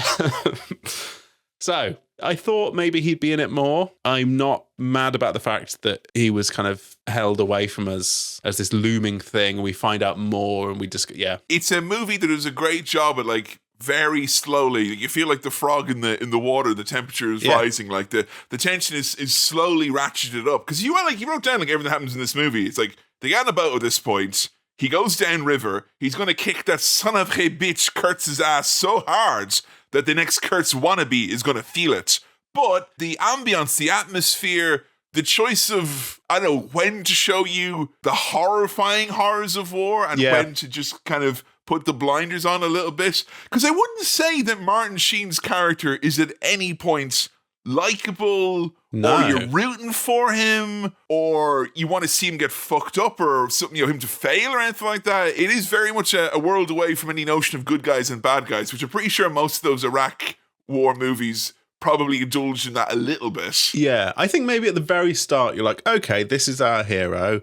So, I thought maybe he'd be in it more. I'm not mad about the fact that he was kind of held away from us as this looming thing. We find out more and we just, It's a movie that does a great job at, like, very slowly. You feel like the frog in the water, the temperature is rising, like the tension is slowly ratcheted up. Because you wrote down like everything that happens in this movie. It's like they get on a boat at this point. He goes down river. He's going to kick that son of a bitch Kurtz's ass so hard that the next Kurtz wannabe is going to feel it. But the ambience, the atmosphere, the choice of, I don't know, when to show you the horrifying horrors of war and when to just kind of put the blinders on a little bit. Because I wouldn't say that Martin Sheen's character is at any point likable, or you're rooting for him, or you want to see him get fucked up, or something, him to fail or anything like that. It is very much a world away from any notion of good guys and bad guys, which I'm pretty sure most of those Iraq war movies probably indulged in that a little bit. Yeah, I think maybe at the very start you're like, okay, this is our hero,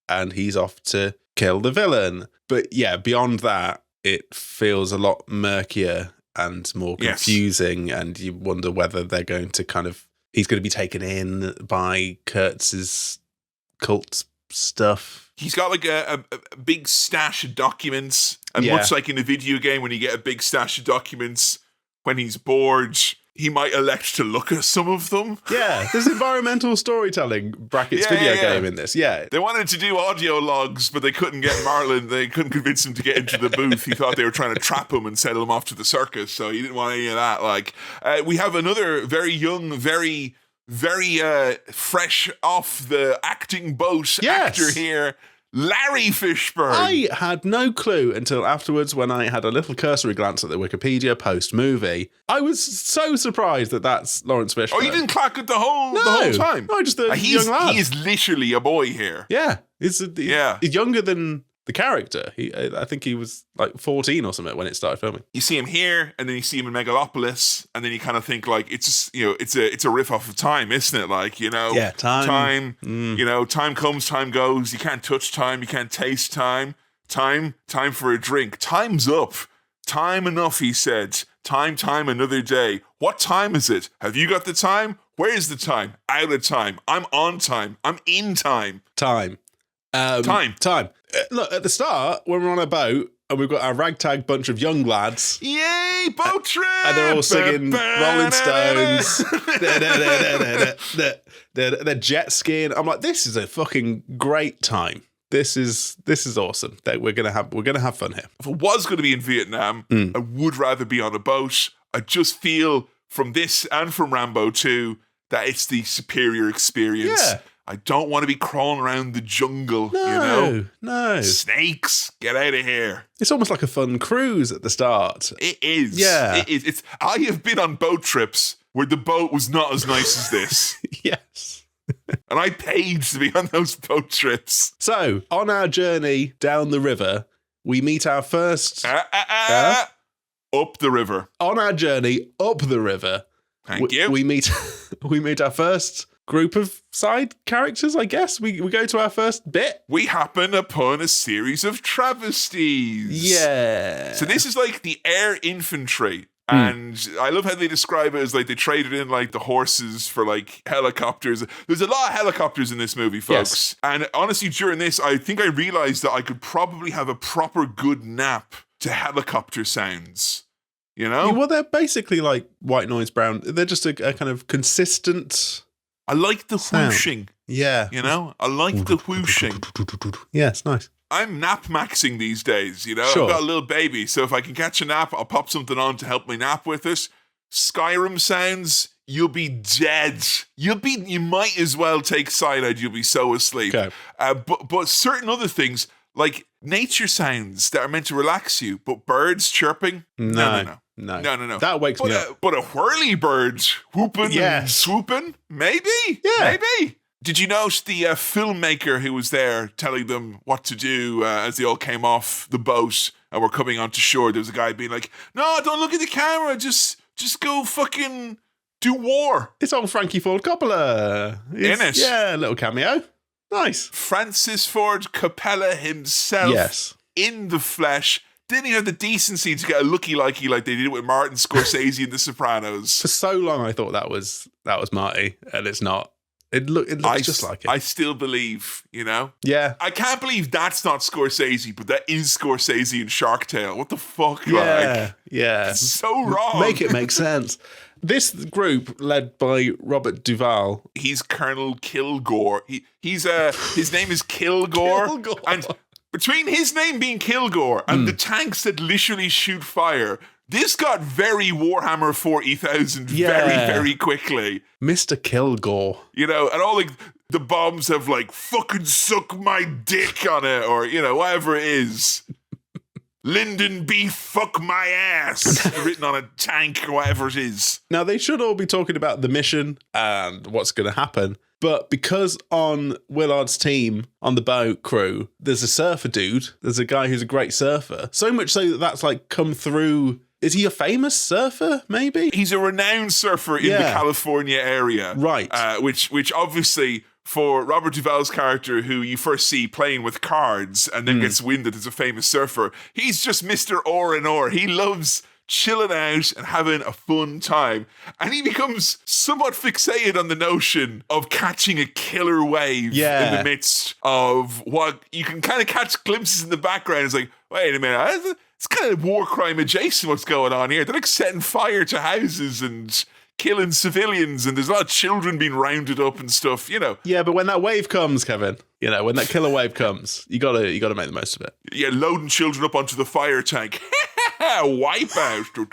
and he's off to kill the villain. But yeah, beyond that, it feels a lot murkier and more confusing, and you wonder whether they're going to he's going to be taken in by Kurtz's cult stuff. He's got like a big stash of documents, and much like in a video game when you get a big stash of documents, when he's bored, he might elect to look at some of them. Yeah, there's environmental storytelling brackets video game in this. Yeah. They wanted to do audio logs, but they couldn't get Marlon. They couldn't convince him to get into the booth. He thought they were trying to trap him and sell him off to the circus, so he didn't want any of that. Like, we have another very young, very, very fresh off the acting boat actor here, Larry Fishburne. I had no clue until afterwards when I had a little cursory glance at the Wikipedia post-movie. I was so surprised that that's Lawrence Fishburne. Oh, you didn't clock it the whole time? No, just a young lad. He is literally a boy here. Yeah. He's younger than the character. I think he was like 14 or something when it started filming. You see him here, and then you see him in Megalopolis, and then you kind of think like it's just, it's a riff off of Time, isn't it? Like, time. Time comes, time goes. You can't touch time, you can't taste time. Time for a drink. Time's up. Time enough, he said. Time, another day. What time is it? Have you got the time? Where is the time? Out of time. I'm on time. I'm in time. Time. Look, at the start, when we're on a boat and we've got our ragtag bunch of young lads. Yay, boat trip! And they're all singing Rolling Stones. They're jet skiing. I'm like, this is a fucking great time. This is awesome. We're gonna have fun here. If I was going to be in Vietnam, I would rather be on a boat. I just feel from this and from Rambo 2 that it's the superior experience. Yeah. I don't want to be crawling around the jungle, No. Snakes, get out of here. It's almost like a fun cruise at the start. It is. Yeah. It is. I have been on boat trips where the boat was not as nice as this. Yes. And I paid to be on those boat trips. So, on our journey down the river, we meet our first... Up the river. On our journey up the river... Thank you. We meet our first... group of side characters, I guess. We go to our first bit. We happen upon a series of travesties. Yeah. So this is like the air infantry. And I love how they describe it as like they traded in like the horses for like helicopters. There's a lot of helicopters in this movie, folks. Yes. And honestly, during this, I think I realized that I could probably have a proper good nap to helicopter sounds. Yeah, well, they're basically like white noise, brown. They're just a kind of consistent... I like the whooshing. Yeah. I like the whooshing. Yeah, it's nice. I'm nap maxing these days, Sure. I've got a little baby, so if I can catch a nap, I'll pop something on to help me nap with it. Skyrim sounds, you'll be dead. You might as well take cyanide, you'll be so asleep. Okay. But certain other things, like nature sounds that are meant to relax you, but birds chirping, no. That wakes me up. But a whirly bird whooping and swooping, maybe? Yeah. Maybe. Did you notice the filmmaker who was there telling them what to do as they all came off the boat and were coming onto shore? There was a guy being like, no, don't look at the camera. Just go fucking do war. It's old Frankie Ford Coppola. In it. Yeah, a little cameo. Nice. Francis Ford Coppola himself. Yes. In the flesh. Didn't even have the decency to get a looky-likey like they did with Martin Scorsese in The Sopranos. For so long, I thought that was Marty, and it's not. It looks just like it. I still believe, Yeah. I can't believe that's not Scorsese, but that is Scorsese in Shark Tale. What the fuck? Yeah. It's so wrong. Make it make sense. This group, led by Robert Duvall. He's Colonel Kilgore. He's his name is Kilgore. And between his name being Kilgore and the tanks that literally shoot fire, this got very Warhammer 40,000 very, very quickly. Mr. Kilgore. And all like the bombs have like fucking suck my dick on it, or, you know, whatever it is. Linden beef, fuck my ass, written on a tank or whatever it is. Now, they should all be talking about the mission and what's going to happen. But because on Willard's team, on the boat crew, there's a surfer dude. There's a guy who's a great surfer. So much so that that's like come through. Is he a famous surfer, maybe? He's a renowned surfer in the California area. Right. Which obviously, for Robert Duvall's character, who you first see playing with cards and then gets wind that he's a famous surfer, he's just Mr. R&R. He loves chilling out and having a fun time. And he becomes somewhat fixated on the notion of catching a killer wave in the midst of what you can kind of catch glimpses in the background. It's like, wait a minute, it's kind of war crime adjacent what's going on here. They're like setting fire to houses and killing civilians, and there's a lot of children being rounded up and stuff, you know. Yeah, but when that wave comes, Kevin, you know, when that killer wave comes, you gotta make the most of it. Yeah, loading children up onto the fire tank. Wipe out. But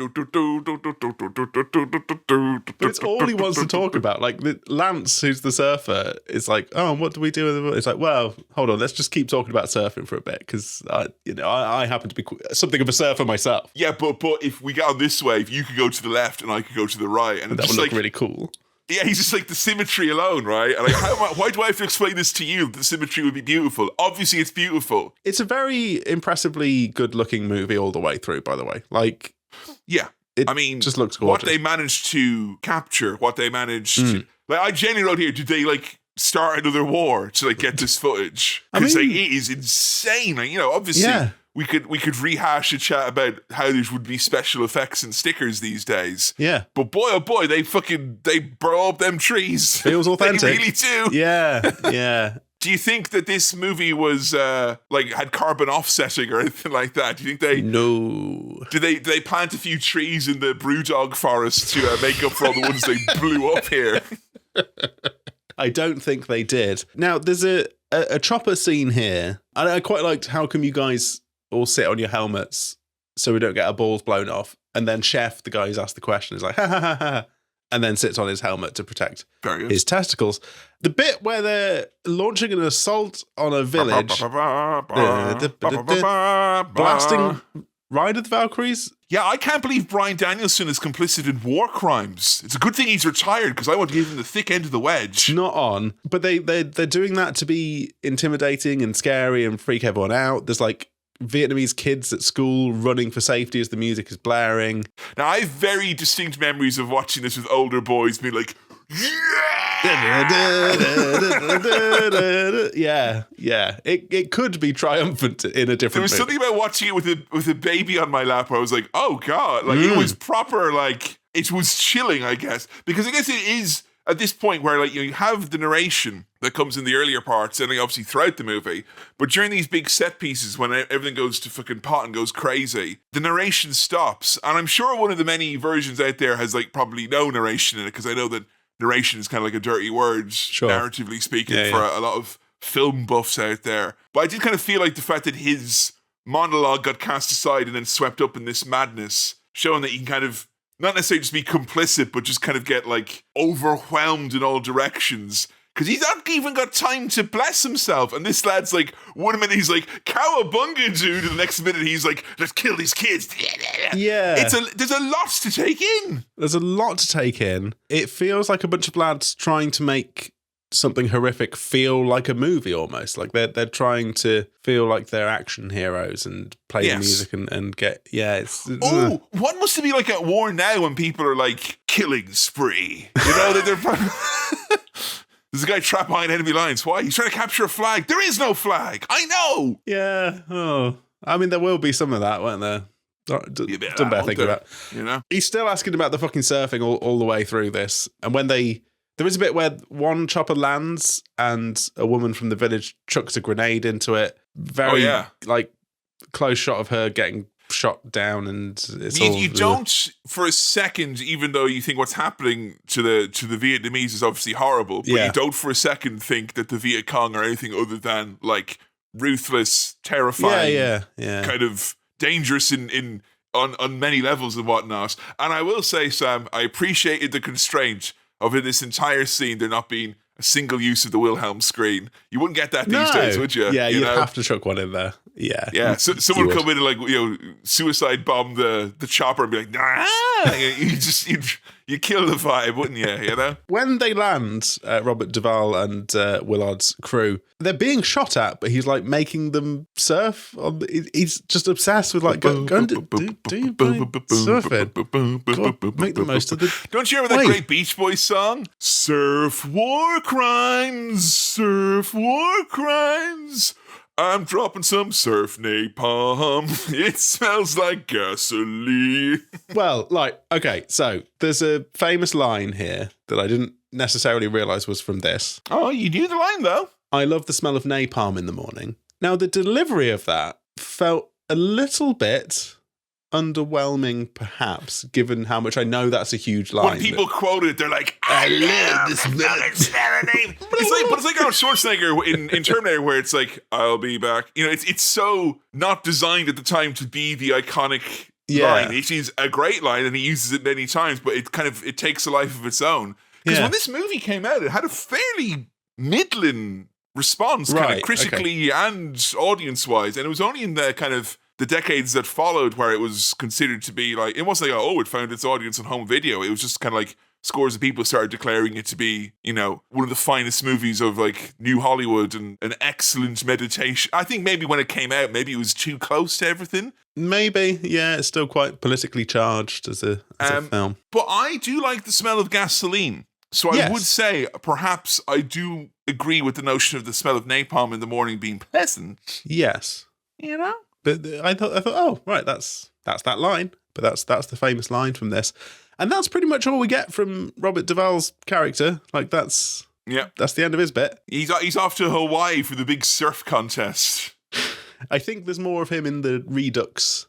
it's all he wants to talk about. Like, Lance, who's the surfer, is like, oh, what do we do with it? It's like, well, hold on, let's just keep talking about surfing for a bit, because I happen to be something of a surfer myself. Yeah, but if we get on this wave, you could go to the left and I could go to the right. And that would look really cool. Yeah, he's just like the symmetry alone, right? And like, why do I have to explain this to you? The symmetry would be beautiful. Obviously, it's beautiful. It's a very impressively good-looking movie all the way through, by the way. Like, yeah, I mean, just looks gorgeous. What they managed to capture, what they managed to, like, I genuinely wrote here, did they like start another war to like get this footage? Because like, it is insane. Like, you know, obviously. Yeah. We could rehash a chat about how there would be special effects and stickers these days. Yeah. But boy, oh boy, they blow up them trees. Feels authentic. They really do. Yeah, yeah. Do you think that this movie was had carbon offsetting or anything like that? Do you think they? No. Did they plant a few trees in the Brewdog forest to make up for all the ones they blew up here? I don't think they did. Now, there's a chopper scene here, and I quite liked how come you guys all sit on your helmets so we don't get our balls blown off. And then Chef, the guy who's asked the question, is like, ha ha ha ha, and then sits on his helmet to protect his testicles. The bit where they're launching an assault on a village, blasting Ride of the Valkyries. Yeah, I can't believe Bryan Danielson is complicit in war crimes. It's a good thing he's retired, because I want to give him the thick end of the wedge. Not on. But they're doing that to be intimidating and scary and freak everyone out. There's like Vietnamese kids at school running for safety as the music is blaring. Now, I have very distinct memories of watching this with older boys being like, yeah, yeah. It could be triumphant in a different. There was something about watching it with a baby on my lap where I was like, oh God, like it was proper, like it was chilling, I guess, because I guess it is at this point where like you have the narration that comes in the earlier parts and obviously throughout the movie, but during these big set pieces when everything goes to fucking pot and goes crazy, the narration stops, and I'm sure one of the many versions out there has like probably no narration in it, because I know that narration is kind of like a dirty word, narratively speaking, for a lot of film buffs out there. But I did kind of feel like the fact that his monologue got cast aside and then swept up in this madness, showing that he can kind of not necessarily just be complicit, but just kind of get like overwhelmed in all directions. Because he's not even got time to bless himself. And this lad's like, 1 minute he's like, cowabunga, dude. And the next minute he's like, let's kill these kids. Yeah. There's a lot to take in. There's a lot to take in. It feels like a bunch of lads trying to make something horrific feel like a movie almost. Like they're trying to feel like they're action heroes and play the music and get, Oh, what must it be like at war now when people are like, killing spree? You know, they're there's a guy trapped behind enemy lines. Why? He's trying to capture a flag. There is no flag. I know. Yeah. Oh, I mean, there will be some of that, won't there? Don't better think about. You know, he's still asking about the fucking surfing all the way through this, and when there is a bit where one chopper lands and a woman from the village chucks a grenade into it. Very like close shot of her getting shot down, and you don't for a second, even though you think what's happening to the Vietnamese is obviously horrible, but you don't for a second think that the Viet Cong are anything other than like ruthless, terrifying, kind of dangerous on many levels and whatnot. And I will say, Sam, I appreciated the constraint of in this entire scene there not being a single use of the Wilhelm screen. You wouldn't get that these days, would you? Yeah, you'd know? have to chuck one in there. Yeah. Yeah, so someone would come in and like, suicide bomb the chopper and be like, nah! You'd kill the vibe, wouldn't you? You know? When they land, Robert Duvall and Willard's crew, they're being shot at, but he's like making them surf. He's just obsessed with like going to do surfing. God, make the most of the. Don't you remember that great Beach Boys song? Surf war crimes, surf war crimes. I'm dropping some surf napalm. It smells like gasoline. Well, okay, so there's a famous line here that I didn't necessarily realise was from this. Oh, you knew the line, though. I love the smell of napalm in the morning. Now, the delivery of that felt a little bit underwhelming, perhaps, given how much I know that's a huge line. When people quote it, they're like, I love the smell of serenade. It's like Arnold Schwarzenegger in Terminator, where it's like, I'll be back. It's so not designed at the time to be the iconic line. It is a great line, and he uses it many times, but it takes a life of its own. Because when this movie came out, it had a fairly middling response, kind of critically and audience-wise, and it was only in the kind of the decades that followed where it was considered to be like, it wasn't like, it found its audience on home video. It was just kind of like scores of people started declaring it to be, one of the finest movies of like new Hollywood and an excellent meditation. I think maybe when it came out, maybe it was too close to everything. Maybe, yeah, it's still quite politically charged as a film. But I do like the smell of gasoline. So I would say perhaps I do agree with the notion of the smell of napalm in the morning being pleasant. Yes. But I thought, oh, right, that's that line. But that's the famous line from this. And that's pretty much all we get from Robert Duvall's character. Like, that's the end of his bit. He's off to Hawaii for the big surf contest. I think there's more of him in the Redux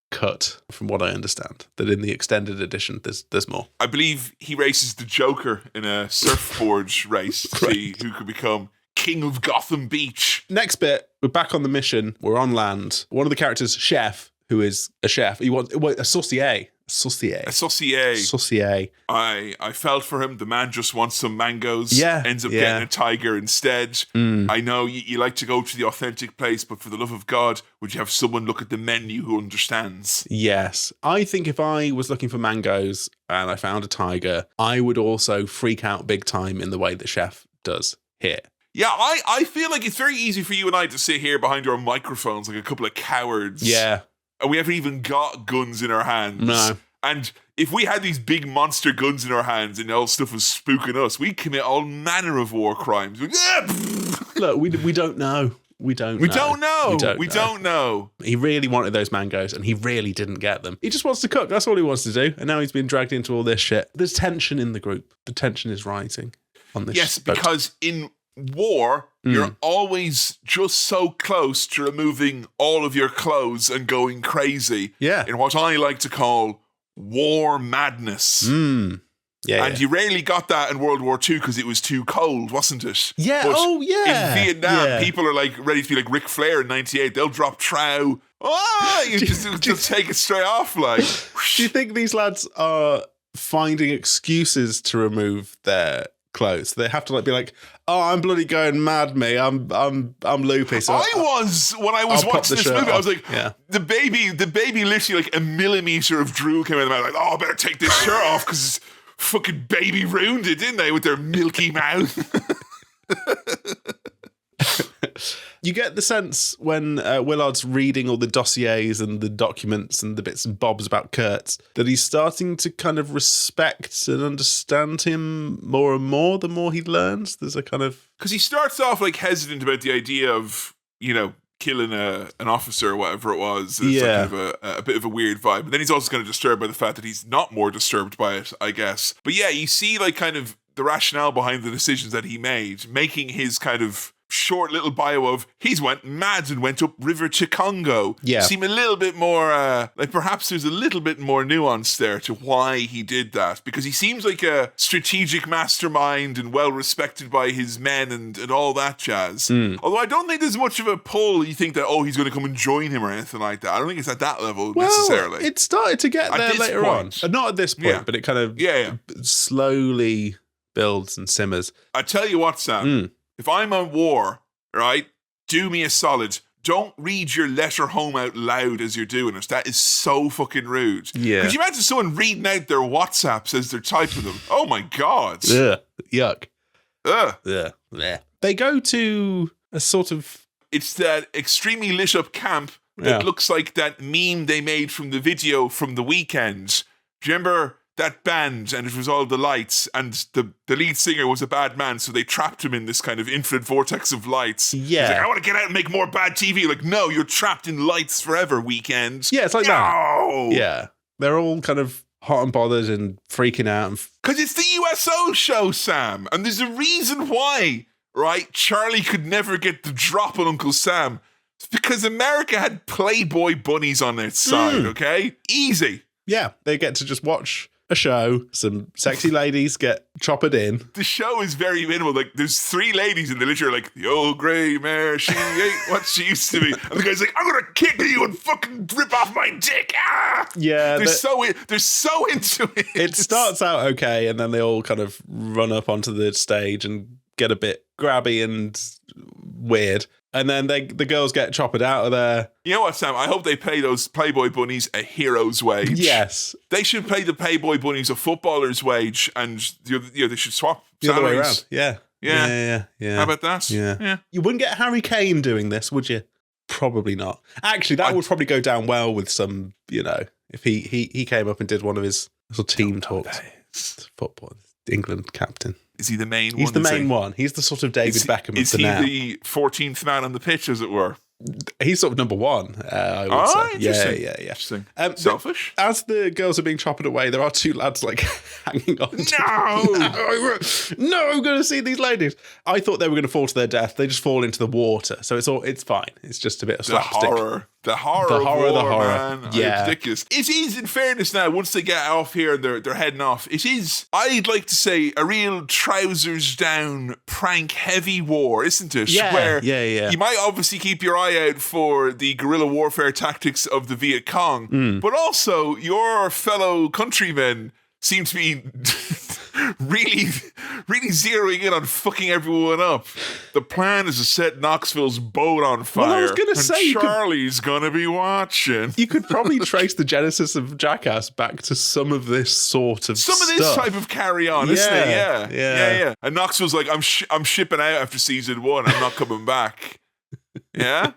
cut, from what I understand, that in the extended edition, there's more. I believe he races the Joker in a surfboard race to see who could become King of Gotham Beach. Next bit, we're back on the mission. We're on land. One of the characters, Chef, who is a chef. He wants a saucier. I felt for him. The man just wants some mangoes. Ends up getting a tiger instead. I know you like to go to the authentic place, but for the love of God, would you have someone look at the menu who understands? Yes. I think if I was looking for mangoes and I found a tiger, I would also freak out big time in the way the Chef does here. Yeah, I feel like it's very easy for you and I to sit here behind our microphones like a couple of cowards. Yeah. And we haven't even got guns in our hands. No. And if we had these big monster guns in our hands and all stuff was spooking us, we'd commit all manner of war crimes. Look, we don't know. We don't know. He really wanted those mangoes and he really didn't get them. He just wants to cook. That's all he wants to do. And now he's been dragged into all this shit. There's tension in the group. The tension is rising on this boat. Because in war, you're always just so close to removing all of your clothes and going crazy. Yeah. In what I like to call war madness. And you rarely got that in World War II because it was too cold, wasn't it? Yeah. But in Vietnam, people are like ready to be like Ric Flair in '98. They'll drop trow. You just take it straight off. Like, do you think these lads are finding excuses to remove their clothes? They have to be like, I'm bloody going mad, me. I'm loopy. So when I was watching this movie, I was like, the baby literally like a millimeter of drool came out of the mouth. Like, I better take this shirt off because fucking baby ruined it, didn't they, with their milky mouth? You get the sense when Willard's reading all the dossiers and the documents and the bits and bobs about Kurtz that he's starting to kind of respect and understand him more and more the more he learns. There's a kind of... Because he starts off like hesitant about the idea of, killing an officer or whatever it was. It's like kind of a bit of a weird vibe. But then he's also kind of disturbed by the fact that he's not more disturbed by it, I guess. But yeah, you see like kind of the rationale behind the decisions that he made, making his kind of short little bio of he's went mad and went up river to Congo. Seem a little bit more like perhaps there's a little bit more nuance there to why he did that, because he seems like a strategic mastermind and well respected by his men and all that jazz. Although I don't think there's much of a pull. You think that he's going to come and join him or anything like that. I don't think it's at that level necessarily. It started to get there later on. Not at this point, but it kind of slowly builds and simmers. I tell you what, Sam, if I'm on war, right, do me a solid. Don't read your letter home out loud as you're doing it. That is so fucking rude. Yeah. Could you imagine someone reading out their WhatsApps as they're typing them? Oh my God. Ugh. Yuck. Ugh. Ugh. Blech. They go to a sort of... It's that extremely lit up camp that looks like that meme they made from the video from The Weeknd. Do you remember that band, and it was all the lights, and the lead singer was a bad man, so they trapped him in this kind of infinite vortex of lights. Yeah. He's like, I want to get out and make more bad TV. Like, no, you're trapped in lights forever, Weeknd. Yeah, it's like that. Yeah. They're all kind of hot and bothered and freaking out. Because it's the USO show, Sam, and there's a reason why, right? Charlie could never get the drop on Uncle Sam. It's because America had Playboy bunnies on its side, okay? Easy. Yeah, they get to just watch a show, some sexy ladies get choppered in. The show is very minimal. Like, there's 3 ladies in the literally like, the old grey mare, she ain't what she used to be. And the guy's like, I'm gonna kick you and fucking rip off my dick. Ah! Yeah. They're so into it. It starts out okay, and then they all kind of run up onto the stage and get a bit grabby and weird. And then the girls get choppered out of there. You know what, Sam? I hope they pay those Playboy bunnies a hero's wage. Yes. They should pay the Playboy bunnies a footballer's wage, and they should swap the other way salaries. around. Yeah. How about that? Yeah. You wouldn't get Harry Kane doing this, would you? Probably not. Actually, that would probably go down well with some, if he came up and did one of his little team talks. Football, England captain. Is he the main one? He's the main one. He's the sort of David Beckham of the now. Is he the 14th man on the pitch, as it were? He's sort of number one, I would say. Interesting. Yeah. Interesting. Selfish? As the girls are being chopped away, there are 2 lads like hanging on. No, I'm going to see these ladies. I thought they were going to fall to their death. They just fall into the water. So it's fine. It's just a bit of slapstick. The horror, man. Yeah. It's ridiculous. It is, in fairness now, once they get off here and they're heading off, it is, I'd like to say, a real trousers down, prank heavy war, isn't it? Yeah. Where Yeah. you might obviously keep your eye out for the guerrilla warfare tactics of the Viet Cong, but also your fellow countrymen seem to be really zeroing in on fucking everyone up. The plan is to set Knoxville's boat on fire. Well, I was going to say, Charlie's going to be watching. You could probably trace the genesis of Jackass back to some of this sort of Some of this stuff. type of carry on, isn't it? Yeah. And Knoxville's like, I'm shipping out after season 1. I'm not coming back. Yeah?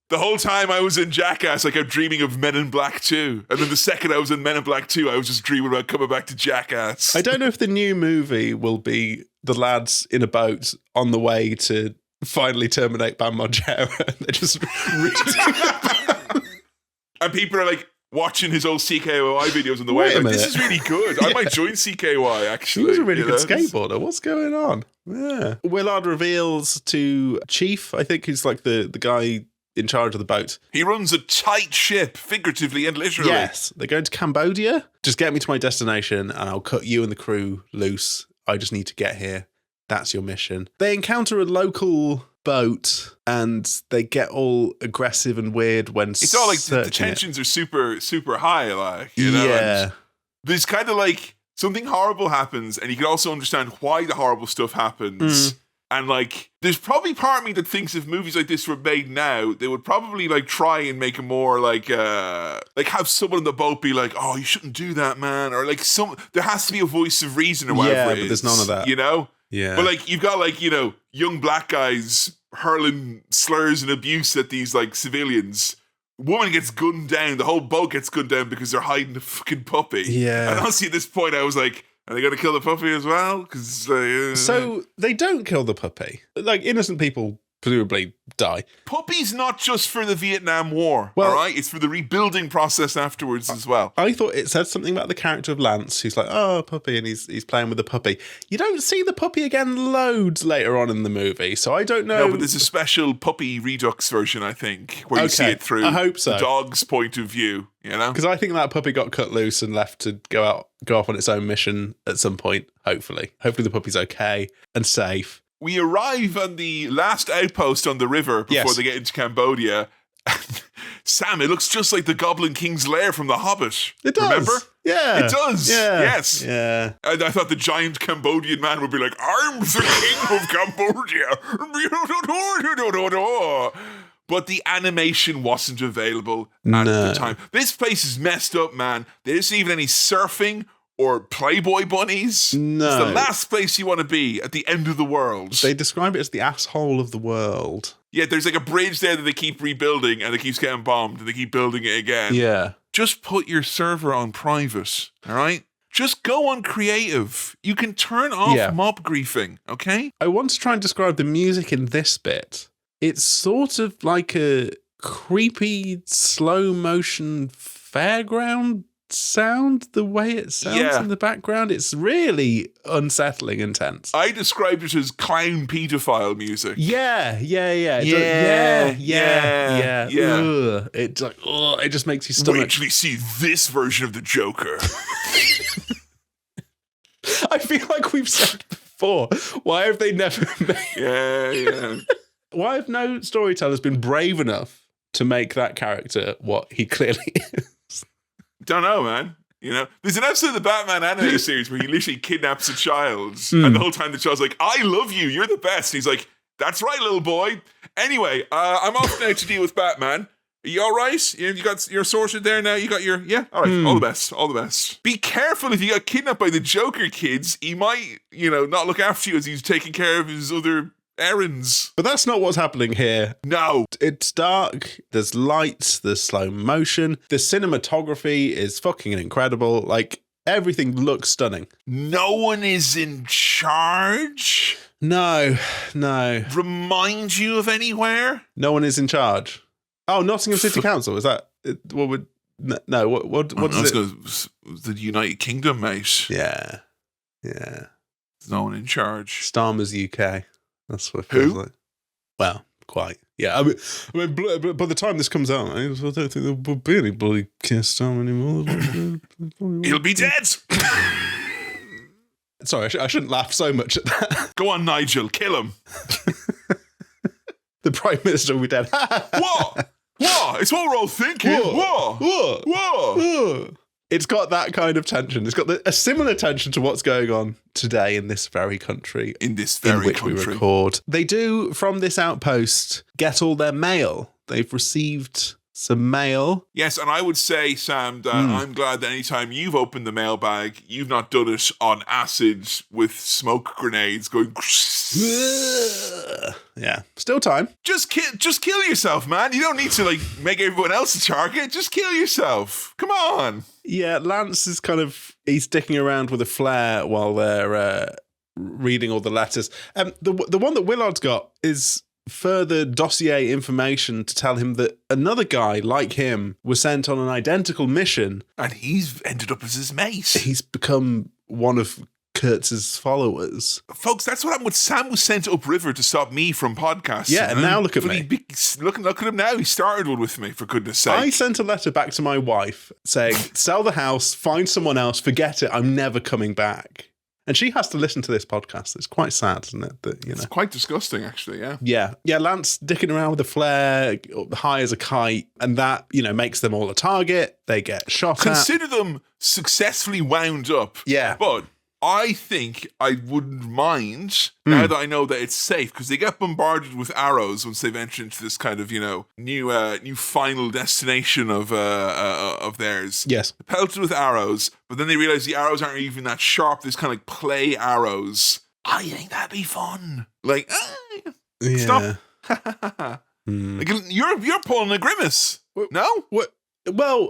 The whole time I was in Jackass, I kept dreaming of Men in Black 2. And then the second I was in Men in Black 2, I was just dreaming about coming back to Jackass. I don't know if the new movie will be the lads in a boat on the way to finally terminate Bam Margera. They're just and people are like watching his old CKY videos on the way. Like, this is really good. I might join CKY, actually. He's a really good skateboarder. What's going on? Yeah. Willard reveals to Chief, I think he's like the guy in charge of the boat. He runs a tight ship, figuratively and literally. Yes. They're going to Cambodia. Just get me to my destination and I'll cut you and the crew loose. I just need to get here. That's your mission. They encounter a local boat and they get all aggressive and weird when it's all like the tensions are super, super high, like, you know? Yeah. And there's kind of like something horrible happens and you can also understand why the horrible stuff happens. And, like, there's probably part of me that thinks if movies like this were made now, they would probably, like, try and make a more, like have someone on the boat be like, oh, you shouldn't do that, man. Or, like, there has to be a voice of reason or whatever it is. But there's none of that. You know? Yeah. But, like, you've got, like, young black guys hurling slurs and abuse at these, like, civilians. Woman gets gunned down. The whole boat gets gunned down because they're hiding the fucking puppy. Yeah. And honestly, at this point, I was like, are they going to kill the puppy as well? So they don't kill the puppy. Like, innocent people presumably die. Puppy's not just for the Vietnam War, all right? It's for the rebuilding process afterwards as well. I thought it said something about the character of Lance, who's like, oh, puppy, and he's playing with the puppy. You don't see the puppy again loads later on in the movie, so I don't know. No, but there's a special puppy redux version, I think, where you see it through the dog's point of view, you know? Because I think that puppy got cut loose and left to go off on its own mission at some point, hopefully. Hopefully the puppy's okay and safe. We arrive on the last outpost on the river before they get into Cambodia, Sam, it looks just like the Goblin King's lair from The Hobbit. It does. Remember? Yeah. It does. Yeah. Yes. Yeah. And I thought the giant Cambodian man would be like, I'm the king of Cambodia. But the animation wasn't available at the time. This place is messed up, man. There isn't even any surfing or Playboy bunnies. No. It's the last place you want to be at the end of the world. They describe it as the asshole of the world. Yeah, there's like a bridge there that they keep rebuilding and it keeps getting bombed and they keep building it again. Yeah. Just put your server on private, all right? Just go on creative. You can turn off mob griefing, okay? I want to try and describe the music in this bit. It's sort of like a creepy, slow motion fairground sound, the way it sounds in the background. It's really unsettling and tense. I described it as clown pedophile music. Yeah. Ugh. It's like, it just makes you stomach. Wait till you see this version of the Joker. I feel like we've said before, why have they never made... Yeah. Why have no storytellers been brave enough to make that character what he clearly is? Don't know, man. You know, there's an episode of the Batman animated series where he literally kidnaps a child, and the whole time the child's like, "I love you, you're the best." And he's like, "That's right, little boy." Anyway, I'm off now to deal with Batman. Are you all right? You got your sorted there now. You got your all right. All the best. All the best. Be careful if you got kidnapped by the Joker, kids. He might, not look after you as he's taking care of his other errands. But that's not what's happening here. No. It's dark, there's lights, there's slow motion, the cinematography is fucking incredible, like, everything looks stunning. No one is in charge? No. Remind you of anywhere? No one is in charge. Oh, Nottingham City Council, is that, what would, no, what is it? The United Kingdom, mate. Yeah. There's no one in charge. Starmer's UK. That's what it feels like. Well, quite. Yeah, I mean, by the time this comes out, I don't think there will be any bloody Keir Starmer anymore. He'll be dead! Sorry, I shouldn't laugh so much at that. Go on, Nigel, kill him. The Prime Minister will be dead. What? It's what we're all thinking. What? It's got that kind of tension. It's got a similar tension to what's going on today in this very country. In which we record. They do, from this outpost, get all their mail. They've received some mail. Yes, and I would say, Sam, that I'm glad that anytime you've opened the mailbag, you've not done it on acid with smoke grenades going... Yeah, still time. Just kill yourself, man. You don't need to make everyone else a target. Just kill yourself. Come on. Yeah, Lance is he's dicking around with a flare while they're reading all the letters. The one that Willard's got is further dossier information to tell him that another guy like him was sent on an identical mission. And he's ended up as his mate. He's become one of Kurtz's followers. Folks, that's what happened with Sam was sent upriver to stop me from podcasting. Yeah, and now look at me. Look at him now. He started one with me, for goodness sake. I sent a letter back to my wife saying, sell the house, find someone else, forget it, I'm never coming back. And she has to listen to this podcast. It's quite sad, isn't it? That, It's quite disgusting, actually, yeah. Yeah, Lance dicking around with a flare, high as a kite, and that, makes them all a target. They get shot Consider them successfully wound up. Yeah. But I think I wouldn't mind, now that I know that it's safe, because they get bombarded with arrows once they've entered into this kind of, new final destination of theirs. Yes. Pelted with arrows, but then they realize the arrows aren't even that sharp. There's kind of play arrows. I think that'd be fun. Stop. You're pulling a grimace. No? What? Well...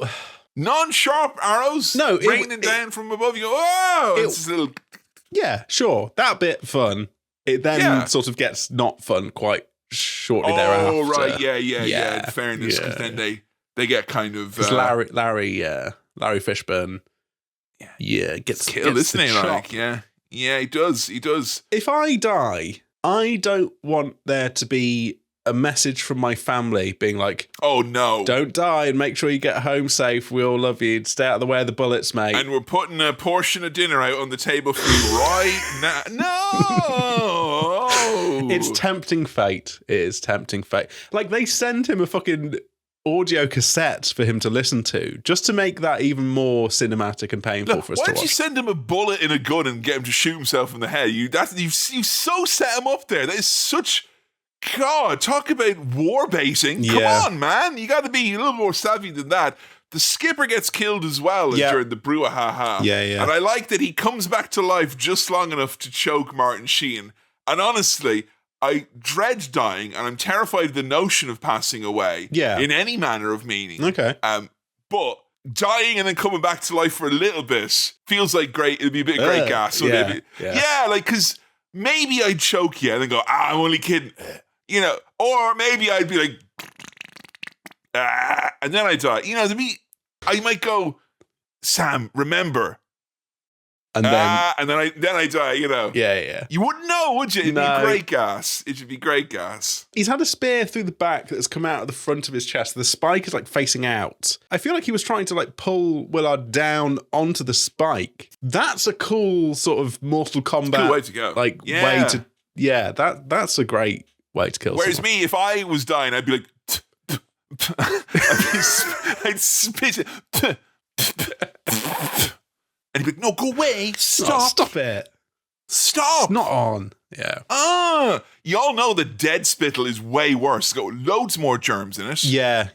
Non-sharp arrows? No. Raining down from above. You go, oh! It's a little... Yeah, sure. That bit fun. It then sort of gets not fun quite shortly thereafter. Oh, right. Yeah. In fairness, because then they get kind of... Larry Fishburne. Yeah, gets killed, isn't he? Yeah, he does. If I die, I don't want there to be a message from my family being like, oh no, don't die and make sure you get home safe, we all love you, stay out of the way of the bullets, mate, and we're putting a portion of dinner out on the table for you right now. No. It's tempting fate. It is tempting fate. Like, they send him a fucking audio cassette for him to listen to, just to make that even more cinematic and painful for us to watch. Why don't you send him a bullet in a gun and get him to shoot himself in the head? You so set him up there. That is such... God, talk about war baiting. Come on, man. You got to be a little more savvy than that. The skipper gets killed as well during the brouhaha. Yeah. And I like that he comes back to life just long enough to choke Martin Sheen. And honestly, I dread dying, and I'm terrified of the notion of passing away in any manner of meaning. Okay. But dying and then coming back to life for a little bit feels like great. It'd be a bit of great gas. Because maybe I'd choke you and then go, I'm only kidding. Or maybe I'd be like, and then I die. I might go, Sam, remember. And then I die, Yeah. You wouldn't know, would you? It'd be great gas. It should be great gas. He's had a spear through the back that's come out of the front of his chest. The spike is facing out. I feel like he was trying to pull Willard down onto the spike. That's a cool sort of Mortal Kombat cool way to go. way to that's a great way to kill Whereas someone. me, if I was dying, I'd be like, I'd spit it. And he'd be like, no, go away. Stop it. Stop. It's not on. Yeah. You all know that dead spittle is way worse. It's got loads more germs in it. Yeah.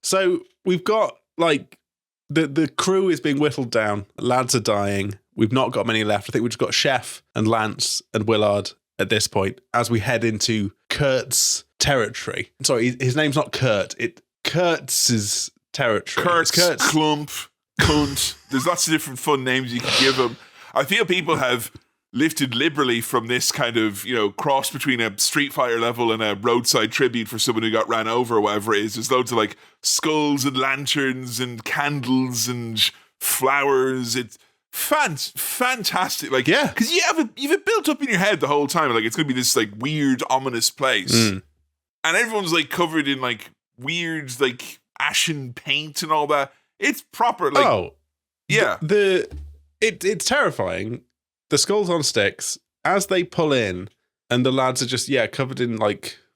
So we've got the crew is being whittled down. Lads are dying. We've not got many left. I think we've just got Chef and Lance and Willard at this point as we head into Kurt's territory. Sorry, his name's not Kurt. Kurtz's territory. Kurt's Clump, Cunt. There's lots of different fun names you can give him. I feel people have lifted liberally from this kind of, cross between a Street Fighter level and a roadside tribute for someone who got ran over or whatever it is. There's loads of skulls and lanterns and candles and flowers. It's fantastic. Because you have it built up in your head the whole time. It's going to be this weird, ominous place. And everyone's covered in weird, ashen paint and all that. It's proper. It's terrifying. The skulls on sticks as they pull in, and the lads are just covered in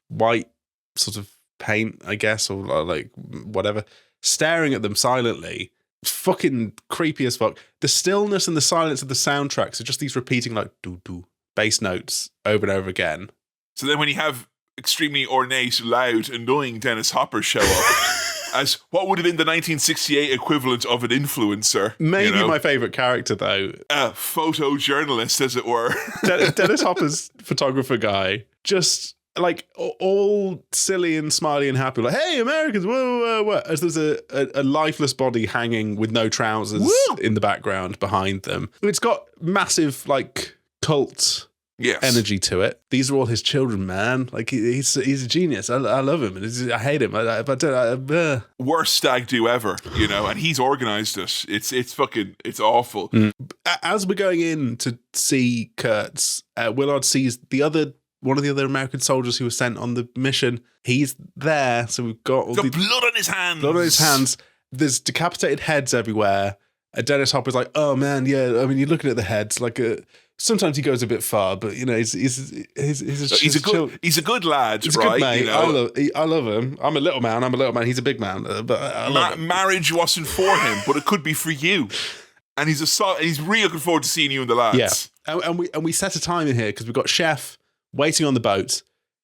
white sort of paint, I guess, or whatever, staring at them silently. Fucking creepy as fuck. The stillness and the silence of the soundtracks are just these repeating doo doo bass notes over and over again. So then when you have extremely ornate, loud, annoying Dennis Hopper show up as what would have been the 1968 equivalent of an influencer. Maybe my favourite character, though. A photojournalist, as it were. Dennis Hopper's photographer guy, just all silly and smiley and happy, hey, Americans, whoa. As there's a lifeless body hanging with no trousers in the background behind them. It's got massive, cult energy to it. These are all his children, man. He's a genius. I love him. I hate him. Worst stag do ever, and he's organised it. It's awful. As we're going in to see Kurtz, Willard sees one of the other American soldiers who was sent on the mission. He's there, so we've got blood on his hands. Blood on his hands. There's decapitated heads everywhere. Dennis Hopper's oh man, yeah. I mean, you're looking at the heads sometimes he goes a bit far, but he's a good lad, he's right? A good mate. I love him. I'm a little man. He's a big man, but I love him. Marriage wasn't for him, but it could be for you. And he's really looking forward to seeing you and the lads. Yeah, and we set a time in here because we've got Chef waiting on the boat.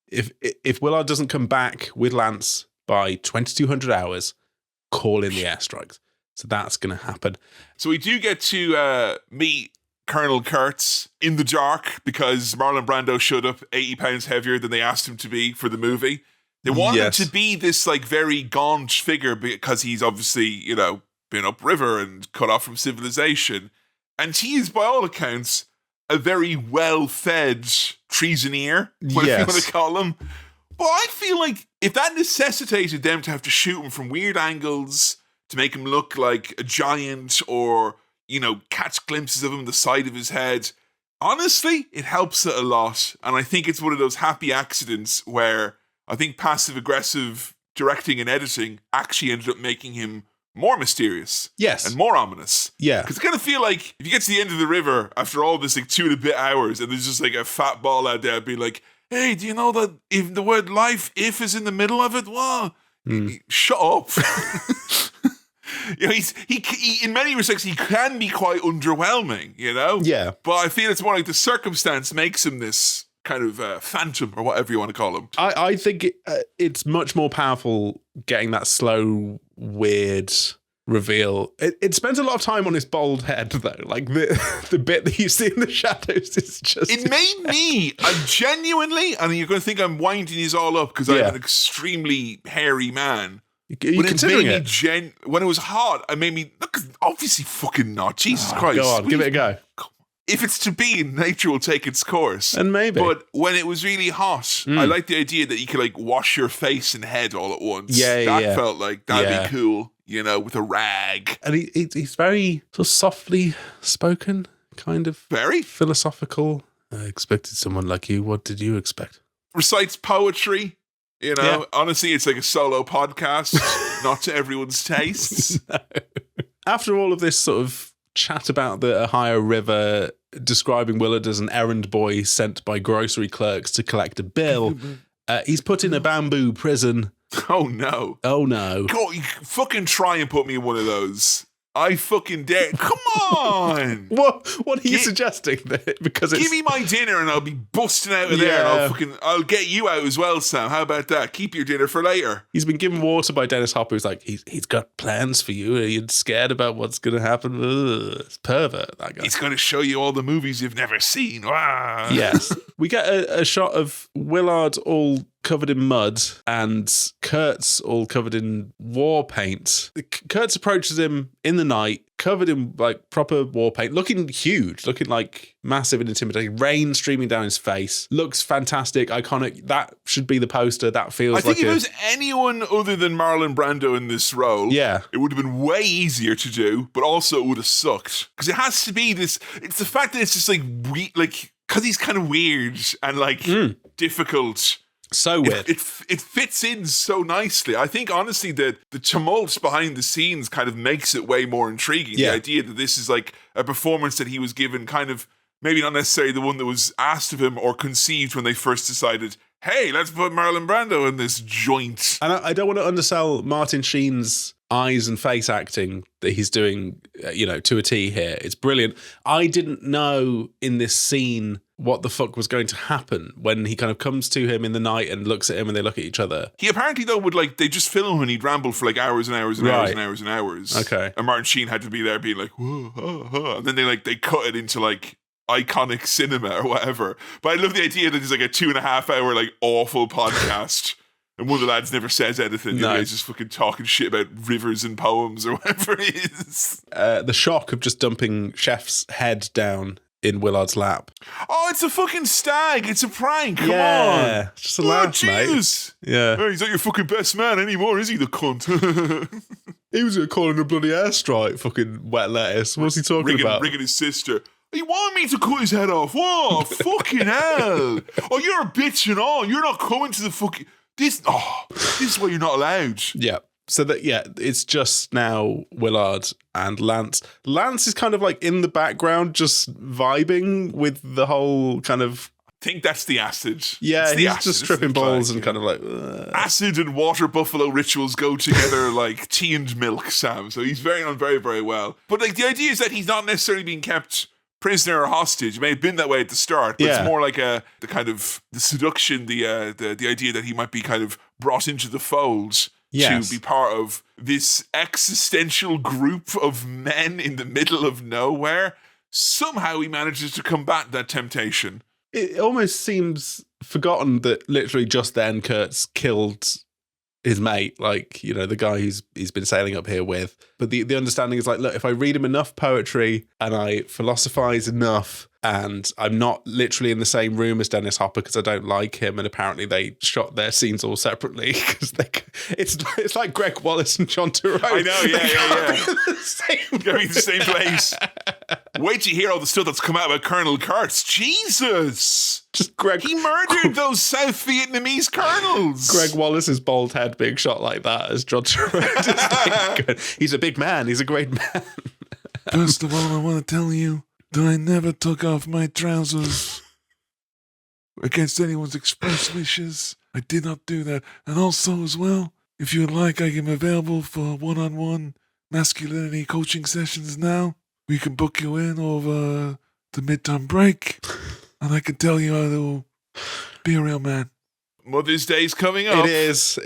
If Willard doesn't come back with Lance by 2200 hours, call in the airstrikes. So that's going to happen. So we do get to meet Colonel Kurtz in the dark because Marlon Brando showed up 80 pounds heavier than they asked him to be for the movie. They want him to be this very gaunt figure because he's obviously, been upriver and cut off from civilization. And he is, by all accounts, a very well-fed treasoneer, whatever you want to call him. But I feel if that necessitated them to have to shoot him from weird angles to make him look like a giant or, catch glimpses of him on the side of his head, honestly, it helps it a lot. And I think it's one of those happy accidents where I think passive-aggressive directing and editing actually ended up making him more mysterious. Yes. And more ominous. Yeah. Because I kind of feel if you get to the end of the river after all this 2 and a bit hours and there's just a fat ball out there being hey, do you know that if the word life, if is in the middle of it, well, Shut up. You know, he in many respects he can be quite underwhelming, you know? Yeah. But I feel it's more like the circumstance makes him this kind of phantom or whatever you want to call him. I think it's much more powerful getting that slow, weird reveal. It spends a lot of time on his bald head, though. Like the bit that you see in the shadows is just... It made me, genuinely, and you're going to think I'm winding these all up because I'm an extremely hairy man. Are you considering it? When it was hot, it made me... Look, obviously fucking not. Jesus Christ. Go on, give it a go. If it's to be, nature will take its course. And maybe. But when it was really hot, I like the idea that you could like wash your face and head all at once. That felt like that'd be cool, you know, with a rag. And he's very sort of softly spoken, kind of very philosophical. I expected someone like you. What did you expect? Recites poetry. You know, honestly, it's like a solo podcast, not to everyone's tastes. No. After all of this sort of chat about the Ohio River, describing Willard as an errand boy sent by grocery clerks to collect a bill, he's put in a bamboo prison. Oh, no. Oh, no. God, you fucking try and put me in one of those. I fucking dare. Come on. What are you suggesting? Because give me my dinner and I'll be busting out of there and I'll get you out as well, Sam. How about that? Keep your dinner for later. He's been given water by Dennis Hopper, who's like, he's got plans for you. Are you scared about what's going to happen? Ugh, it's pervert, that guy. He's going to show you all the movies you've never seen. Ah. Yes. We get a shot of Willard all covered in mud and Kurt's all covered in war paint. Kurtz approaches him in the night, covered in like proper war paint, looking huge, looking like massive and intimidating, rain streaming down his face. Looks fantastic, iconic. That should be the poster. That feels like I think if it was anyone other than Marlon Brando in this role, it would have been way easier to do, but also it would have sucked. Because it has to be this, it's the fact that it's just like, because he's kind of weird and like difficult. So weird. It fits in so nicely. I think, honestly, that the tumult behind the scenes kind of makes it way more intriguing. The idea that this is like a performance that he was given kind of, maybe not necessarily the one that was asked of him or conceived when they first decided, hey, let's put Marlon Brando in this joint. And I don't want to undersell Martin Sheen's eyes and face acting that he's doing, to a T here. It's brilliant. I didn't know in this scene what the fuck was going to happen when he kind of comes to him in the night and looks at him and they look at each other. He apparently, though, would they just film him and he'd ramble for like hours and hours and hours and hours and hours. Okay. And Martin Sheen had to be there being like, whoa, and then they cut it into like iconic cinema or whatever. But I love the idea that there's like a 2.5 hour like awful podcast. And one of the lads never says anything. No. He's just fucking talking shit about rivers and poems or whatever it is. The shock of just dumping Chef's head down in Willard's lap. Oh, it's a fucking stag. It's a prank. Come on. Just a laugh, Jesus. Mate. Yeah. Oh, he's not your fucking best man anymore, is he, the cunt? He was going to call him a bloody airstrike, fucking wet lettuce. What's he talking about? Rigging his sister. He wanted me to cut his head off. Whoa, fucking hell. Oh, you're a bitch and all. You're not coming to the fucking... This is why you're not allowed. Yeah. So it's just now Willard and Lance. Lance is kind of like in the background, just vibing with the whole kind of... I think that's the acid. Yeah, he's just tripping balls and kind of like... Acid and water buffalo rituals go together like tea and milk, Sam. So he's very, very well. But like the idea is that he's not necessarily being kept prisoner or hostage. It may have been that way at the start, but it's more like the seduction, the idea that he might be kind of brought into the fold to be part of this existential group of men in the middle of nowhere. Somehow he manages to combat that temptation. It almost seems forgotten that literally just then Kurtz killed his mate, the guy he's been sailing up here with. But the understanding is like, look, if I read him enough poetry and I philosophize enough and I'm not literally in the same room as Dennis Hopper because I don't like him, and apparently they shot their scenes all separately because it's like Greg Wallace and John Turturro. I know, yeah. Be in the same place. Wait till you hear all the stuff that's come out about Colonel Kurtz. Jesus! He murdered those South Vietnamese colonels. Greg Wallace's bald head being shot like that as John Turturro. He's a big man. He's a great man. First of all, I want to tell you that I never took off my trousers against anyone's express wishes. I did not do that. And also, as well, if you'd like, I am available for one-on-one masculinity coaching sessions now. We can book you in over the midterm break, and I can tell you how to be a real man. Mother's Day's coming up. It is.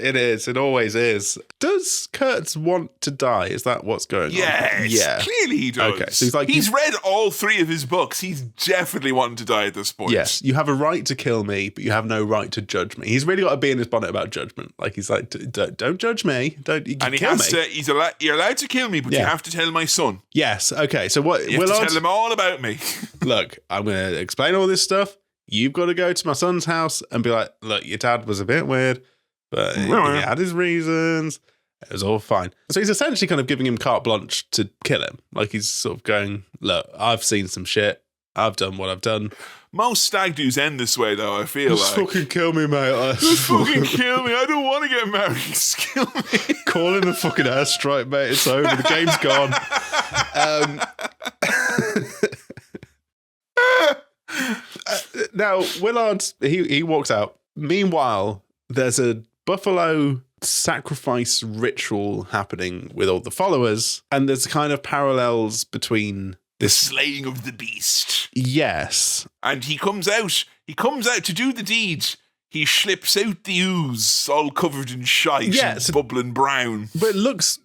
It always is. Does Kurtz want to die? Is that what's going on? Yes, clearly he does. Okay, so he's read all 3 of his books. He's definitely wanting to die at this point. Yes, you have a right to kill me, but you have no right to judge me. He's really got to be in his bonnet about judgment. Like, he's like, don't judge me. Don't you can kill me. You're allowed to kill me, but you have to tell my son. Yes, okay. So what? You have to tell him all about me. Look, I'm going to explain all this stuff. You've got to go to my son's house and be like, look, your dad was a bit weird, but he had his reasons. It was all fine. So he's essentially kind of giving him carte blanche to kill him. Like, he's sort of going, look, I've seen some shit. I've done what I've done. Most stag do's end this way, though, I feel Just like. fucking kill me, mate. Just fucking kill me. I don't want to get married. Just kill me. Call in a fucking airstrike, mate. It's over. The game's gone. Now, Willard, he walks out. Meanwhile, there's a buffalo sacrifice ritual happening with all the followers, and there's kind of parallels between the slaying of the beast. Yes. And he comes out to do the deed. He slips out the ooze, all covered in shite and bubbling brown. But it looks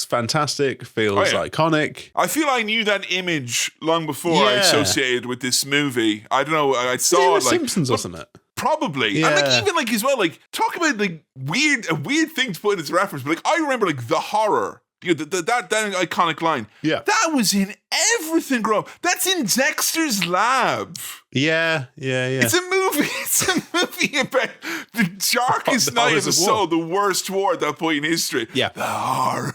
fantastic, feels iconic. I feel I knew that image long before I associated with this movie. I don't know, I saw it like Simpsons, wasn't it? Probably. Yeah. And even as well, talk about a weird thing to put in as a reference, but I remember the horror. That iconic line. Yeah. That was in everything growing up. That's in Dexter's Lab. Yeah. It's a movie about the darkest night of the soul, the worst war at that point in history. Yeah. The horror.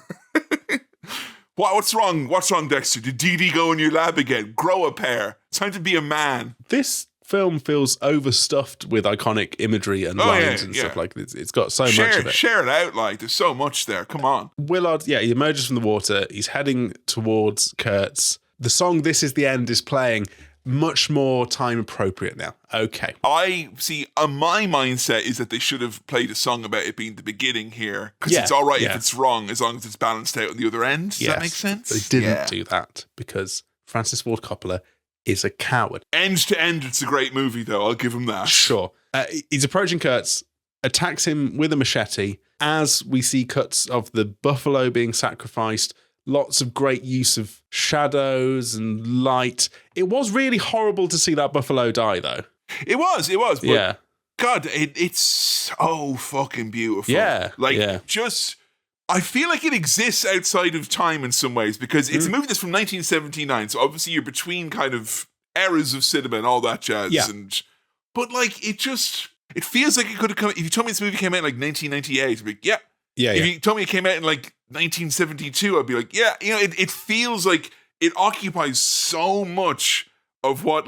What's wrong? What's wrong, Dexter? Did Dee Dee go in your lab again? Grow a pair. It's time to be a man. This film feels overstuffed with iconic imagery and lines and stuff like this. It's got so much of it. Share it out, there's so much there. Come on. Willard, he emerges from the water. He's heading towards Kurtz. The song This Is the End is playing. Much more time appropriate now. Okay. I see, my mindset is that they should have played a song about it being the beginning here. Because it's all right if it's wrong, as long as it's balanced out on the other end. Does that make sense? They didn't do that because Francis Ford Coppola is a coward. End to end, it's a great movie, though. I'll give him that. Sure. He's approaching Kurtz, attacks him with a machete. As we see cuts of the buffalo being sacrificed, lots of great use of shadows and light. It was really horrible to see that buffalo die, though. It was. But God, it's so fucking beautiful. Yeah. I feel like it exists outside of time in some ways because it's a movie that's from 1979. So obviously you're between kind of eras of cinema and all that jazz. Yeah. But it feels like it could have come. If you told me this movie came out in 1998, I'd be like, yeah. If you told me it came out in 1972, I'd be like, yeah. It feels like it occupies so much of what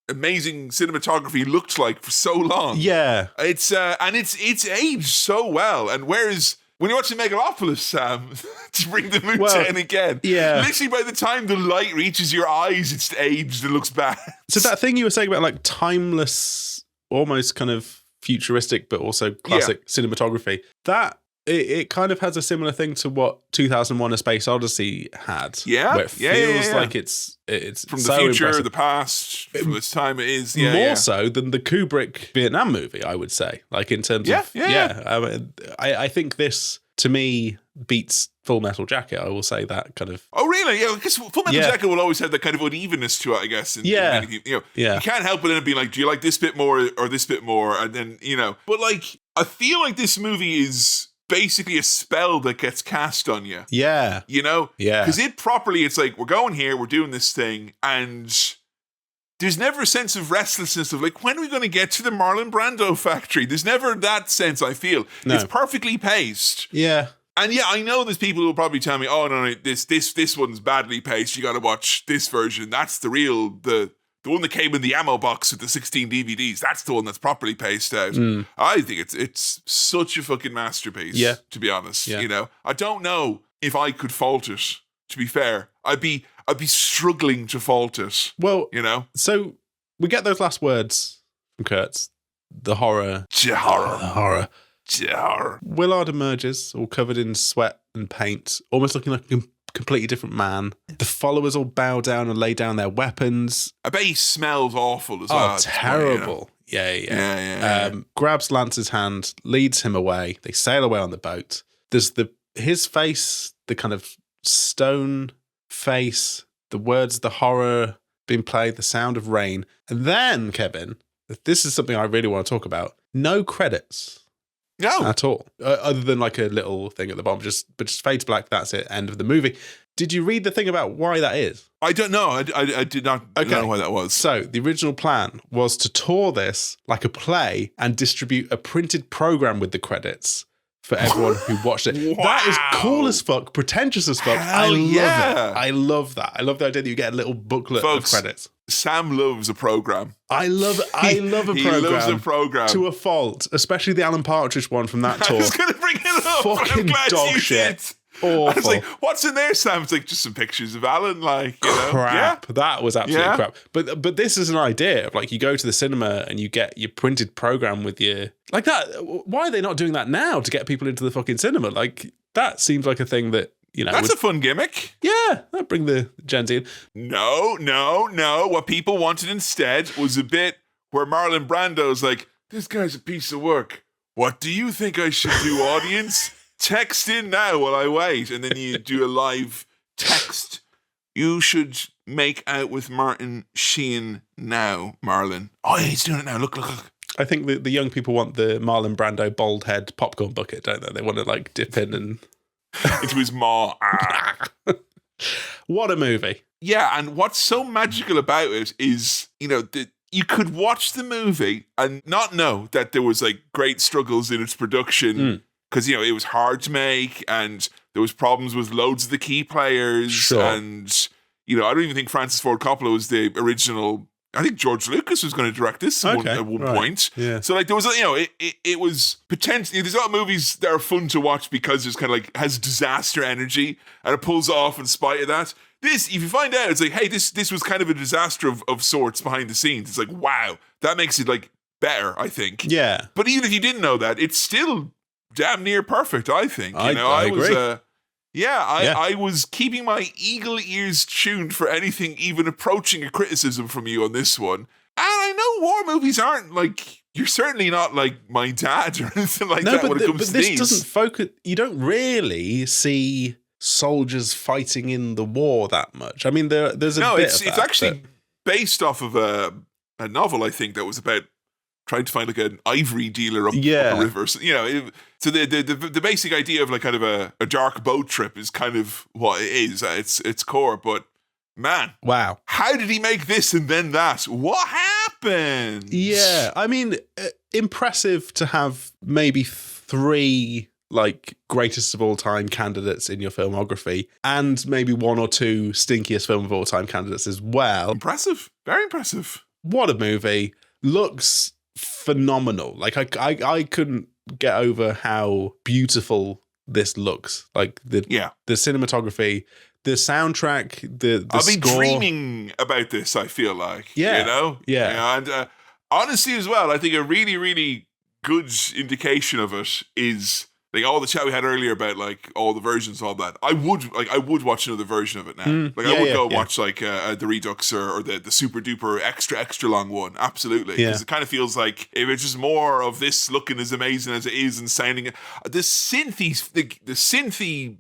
amazing cinematography looked like for so long. Yeah. It's aged so well. And whereas when you're watching Megalopolis, Sam, to bring the mood down again, literally by the time the light reaches your eyes, it's aged and looks bad. So that thing you were saying about timeless, almost kind of futuristic, but also classic cinematography, that it kind of has a similar thing to what 2001: A Space Odyssey had. Yeah, where it feels like it's from the so future, impressive. The past, from this time it is. More so than the Kubrick Vietnam movie, I would say. In terms of I think this to me beats Full Metal Jacket. I will say that kind of. Oh really? Yeah, because Full Metal Jacket will always have that kind of unevenness to it, I guess. In many people, you can't help but then be like, do you like this bit more or this bit more? And then but I feel like this movie is basically a spell that gets cast on you. Yeah. Because it's like, we're going here, we're doing this thing, and there's never a sense of restlessness of when are we going to get to the Marlon Brando factory? There's never that sense, I feel. No. It's perfectly paced. Yeah. And I know there's people who will probably tell me, oh no, this one's badly paced, you gotta watch this version. That's the real, the one that came in the ammo box with the 16 DVDs, that's the one that's properly paced out. I think it's such a fucking masterpiece, to be honest. I don't know if I could fault it, to be fair. I'd be struggling to fault it. Well, so we get those last words from Kurtz. The horror. The horror. Willard emerges, all covered in sweat and paint, almost looking like a completely different man. The followers all bow down and lay down their weapons. I bet he smells awful as well. Oh, terrible. Yeah. Grabs Lance's hand, leads him away. They sail away on the boat. There's his face, the kind of stone face, the words, the horror being played, the sound of rain. And then, Kevin, this is something I really want to talk about. No credits. No. At all. Other than like a little thing at the bottom, but just fades black, that's it, end of the movie. Did you read the thing about why that is? I don't know. I did not know why that was. So the original plan was to tour this like a play and distribute a printed program with the credits for everyone who watched it. Wow. That is cool as fuck, pretentious as fuck. Hell I love yeah. it. I love that. I love the idea that you get a little booklet Folks, of credits. Sam loves a program. I love a program. He loves a program. To a fault, especially the Alan Partridge one from that tour. I was going to bring it up. Fucking I'm glad dog you shit. did. Awful. I was like, what's in there, Sam? It's like just some pictures of Alan, like, you know. Crap. Yeah. That was absolutely crap. But this is an idea of like you go to the cinema and you get your printed program with your like that. Why are they not doing that now to get people into the fucking cinema? Like that seems like a thing that, you know. That's a fun gimmick. Yeah, that'd bring the Gen Z in. No. What people wanted instead was a bit where Marlon Brando's like, this guy's a piece of work. What do you think I should do, audience? Text in now while I wait. And then you do a live text. You should make out with Martin Sheen now, Marlon. Oh, yeah, he's doing it now. Look. I think the young people want the Marlon Brando bald head popcorn bucket, don't they? They want to like dip in and... into his maw. What a movie. Yeah, and what's so magical about it is, you know, you could watch the movie and not know that there was like great struggles in its production because, you know, it was hard to make and there was problems with loads of the key players. Sure. And, you know, I don't even think Francis Ford Coppola was the original. I think George Lucas was going to direct this at one point. Yeah. So like there was, you know, it was potentially, there's a lot of movies that are fun to watch because there's kind of like has disaster energy and it pulls off in spite of that. This, if you find out, it's like, hey, this was kind of a disaster of sorts behind the scenes. It's like, wow, that makes it like better, I think. Yeah. But even if you didn't know that, it's still damn near perfect, I think. You know, I agree. I was keeping my eagle ears tuned for anything even approaching a criticism from you on this one. And I know war movies aren't like, you're certainly not like my dad or anything like that when it comes to these. But this doesn't focus, you don't really see soldiers fighting in the war that much. I mean, there's a bit of that. It's actually based off of a novel, I think, that was about trying to find like an ivory dealer up a river. So, you know, so the basic idea of like kind of a dark boat trip is kind of what it is at its core. But man, wow, how did he make this and then that? What happened? Yeah, I mean, impressive to have maybe 3 like greatest of all time candidates in your filmography and maybe 1 or 2 stinkiest film of all time candidates as well. Impressive, very impressive. What a movie. Looks phenomenal. Like I couldn't get over how beautiful this looks. Like the cinematography, the soundtrack, the I've been score. dreaming about this, I feel like. Yeah. You know? Yeah. And honestly as well, I think a really, really good indication of it is like all the chat we had earlier about like all the versions, all that. I would watch another version of it now. I would go watch like the Redux or the super duper extra long one. Absolutely, because it kind of feels like if it's just more of this looking as amazing as it is and sounding. The synthy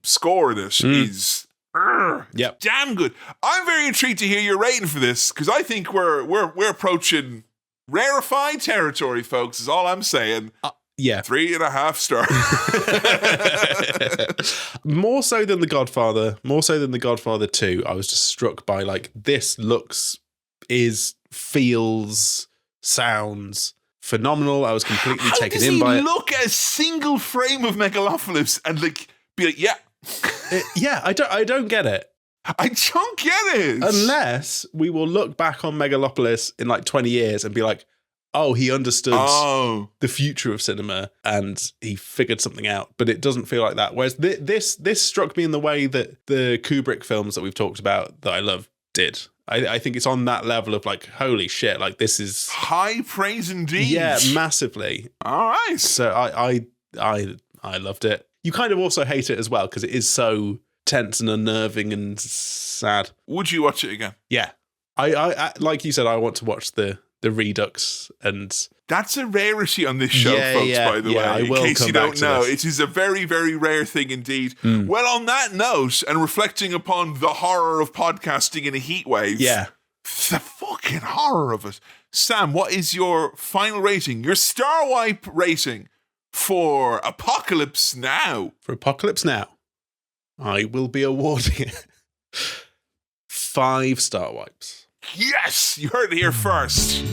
score in it is damn good. I'm very intrigued to hear your rating for this because I think we're approaching rarefied territory, folks. Is all I'm saying. 3.5 stars. More so than The Godfather, more so than The Godfather 2, I was just struck by like this feels, sounds phenomenal. I was completely taken in by it. How does he look at a single frame of Megalopolis and like be like, I don't get it. I don't get it. Unless we will look back on Megalopolis in like 20 years and be like, oh, he understood the future of cinema and he figured something out, but it doesn't feel like that. Whereas this struck me in the way that the Kubrick films that we've talked about that I love did. I think it's on that level of like, holy shit, like this is... high praise indeed. Yeah, massively. All right. So I loved it. You kind of also hate it as well because it is so tense and unnerving and sad. Would you watch it again? Yeah. I like you said, I want to watch the Redux, and that's a rarity on this show, folks, by the way. In case you don't know, it is a very, very rare thing indeed. Well, on that note, and reflecting upon the horror of podcasting in a heat wave, the fucking horror of it. Sam, what is your final rating, your Star Wipe rating for Apocalypse Now? For Apocalypse Now, I will be awarding it 5 Star Wipes. Yes, you heard it here first.